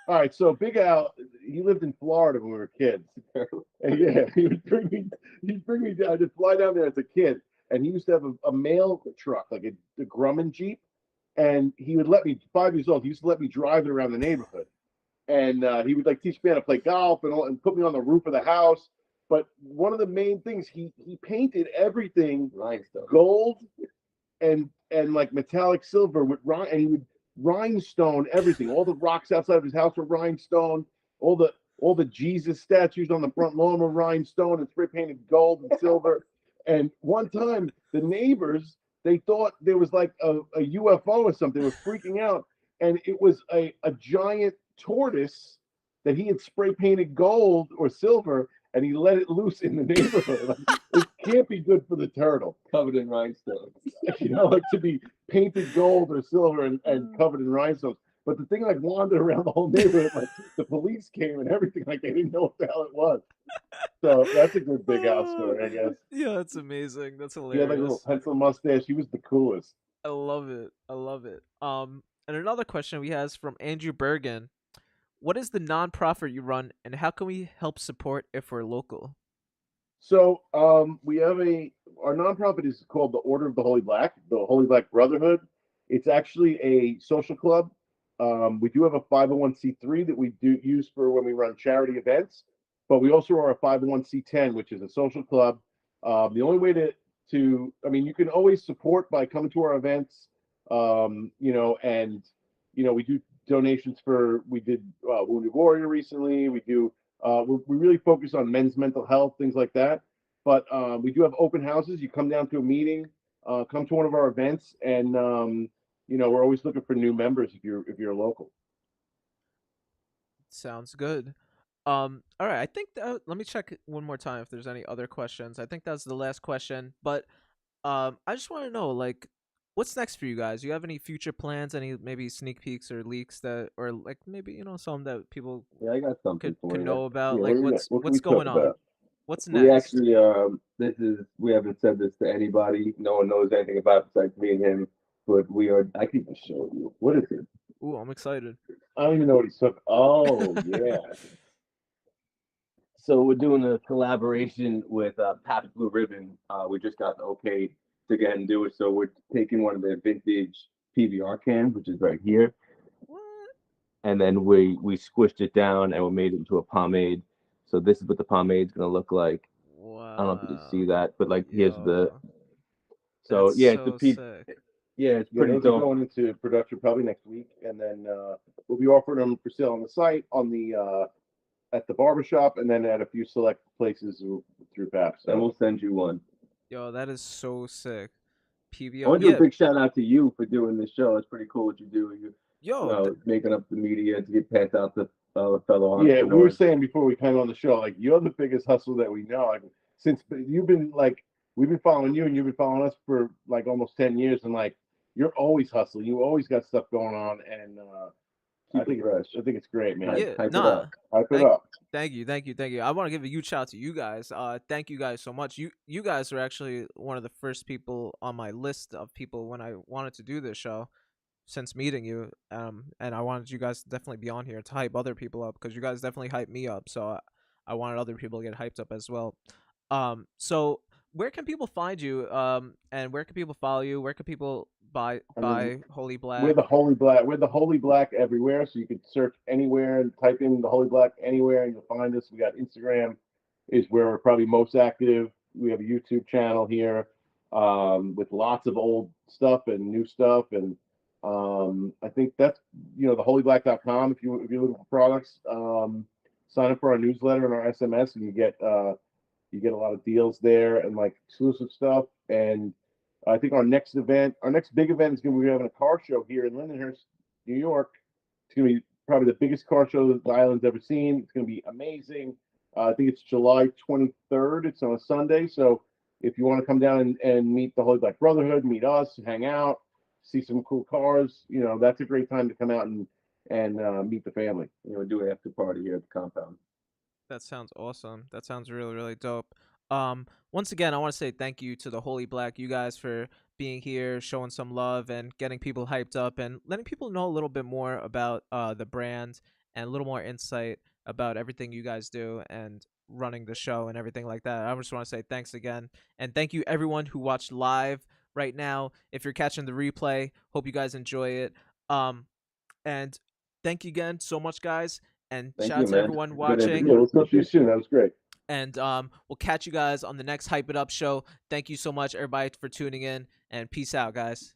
All right. So Big Al, he lived in Florida when we were kids. And yeah, he'd bring me down. I'd fly down there as a kid, and he used to have a mail truck, like a Grumman Jeep, and he would let me. 5 years old, he used to let me drive it around the neighborhood, and he would like teach me how to play golf and put me on the roof of the house. But one of the main things, he painted everything Rhinestone. gold and like metallic silver with and he would rhinestone everything. All the rocks outside of his house were rhinestone. All the Jesus statues on the front lawn were rhinestone and spray painted gold and silver. And one time, the neighbors, they thought there was like a UFO or something. They were freaking out, and it was a giant tortoise that he had spray painted gold or silver, and he let it loose in the neighborhood. Like, it can't be good for the turtle. Covered in rhinestones. You know, like to be painted gold or silver and covered in rhinestones. But the thing like wandered around the whole neighborhood. Like the police came and everything. Like they didn't know what the hell it was. So that's a good Big Al story, I guess. Yeah, that's amazing. That's He hilarious. had like a little pencil mustache. He was the coolest. I love it. I love it. And another question we have is from Andrew Bergen. What is the nonprofit you run, and how can we help support if we're local? So we have our nonprofit is called the Order of the Holy Black Brotherhood. It's actually a social club. We do have a 501c3 that we do use for when we run charity events, but we also are a 501c10, which is a social club. The only way I mean, you can always support by coming to our events, you know, and you know, we do donations we did Wounded Warrior recently. We do we really focus on men's mental health, things like that. But we do have open houses. You come down to a meeting, come to one of our events, and you know, we're always looking for new members if you're local. Sounds good. All right. I think let me check one more time if there's any other questions. I think that's the last question. But I just want to know, like, what's next for you guys? Do you have any future plans? Any maybe sneak peeks or leaks that, or like maybe some that people Yeah, I got something for could you. know about? Yeah, Like, what can what's we talk going on? about? What's We next? actually, we haven't said this to anybody. No one knows anything about it besides me and him. But we are. I can just show you. What is it? Ooh, I'm excited. I don't even know what he's talking. Oh yeah. So we're doing a collaboration with Pabst Blue Ribbon. We just got the okay to go ahead and do it. So we're taking one of their vintage PBR cans, which is right here, What? and then we squished it down and we made it into a pomade. So this is what the pomade's gonna look like. I don't know if you can Wow. see that, but like here's the. Yo, So that's yeah, it's a so P. sick. Yeah, it's Yeah, pretty those are dope. going into production probably next week, and then we'll be offering them for sale on the site, on the at the barbershop, and then at a few select places through PAP. And So we'll send you one. Yo, that is so sick. I PBR. want to do a Yeah. big shout out to you for doing this show. It's pretty cool what you do. Yo, Making up the media to get passed out to fellow yeah, we were entrepreneurs. saying before we came on the show, like you're the biggest hustle that we know. Like since you've been like we've been following you, and you've been following us for like almost 10 years, and like you're always hustling. You always got stuff going on, and I Keep it think fresh. I think it's great, man. yeah, Hype it nah. up. Hype it Thank, up. thank you, thank you, thank you. I want to give a huge shout out to you guys. Thank you guys so much. You guys are actually one of the first people on my list of people when I wanted to do this show since meeting you. And I wanted you guys to definitely be on here to hype other people up because you guys definitely hype me up. So I wanted other people to get hyped up as well. So where can people find you? And where can people follow you? Where can people buy I mean, Holy we're Black? the Holy Black. We're the Holy Black everywhere. So you can search anywhere and type in the Holy Black anywhere, and you'll find us. We got Instagram is where we're probably most active. We have a YouTube channel here with lots of old stuff and new stuff, and I think that's theholyblack.com. If you're looking for products, sign up for our newsletter and our SMS, and you get a lot of deals there and like exclusive stuff. And I think our next big event is going to be having a car show here in Lindenhurst, New York. It's going to be probably the biggest car show that the island's ever seen. It's going to be amazing. I think it's July 23rd. It's on a Sunday. So if you want to come down and meet the Holy Black Brotherhood, meet us, hang out, see some cool cars, that's a great time to come out and meet the family. Do an after party here at the compound. That sounds awesome. That sounds really, really dope. Once again, I want to say thank you to the Holy Black, you guys, for being here, showing some love, and getting people hyped up, and letting people know a little bit more about the brand and a little more insight about everything you guys do and running the show and everything like that. I just want to say thanks again, and thank you everyone who watched live right now. If you're catching the replay, hope you guys enjoy it. And thank you again so much, guys. And Thank shout you, out to man. everyone Good watching. interview. Yeah, we'll talk to you soon. That was great. And we'll catch you guys on the next Hype It Up show. Thank you so much, everybody, for tuning in. And peace out, guys.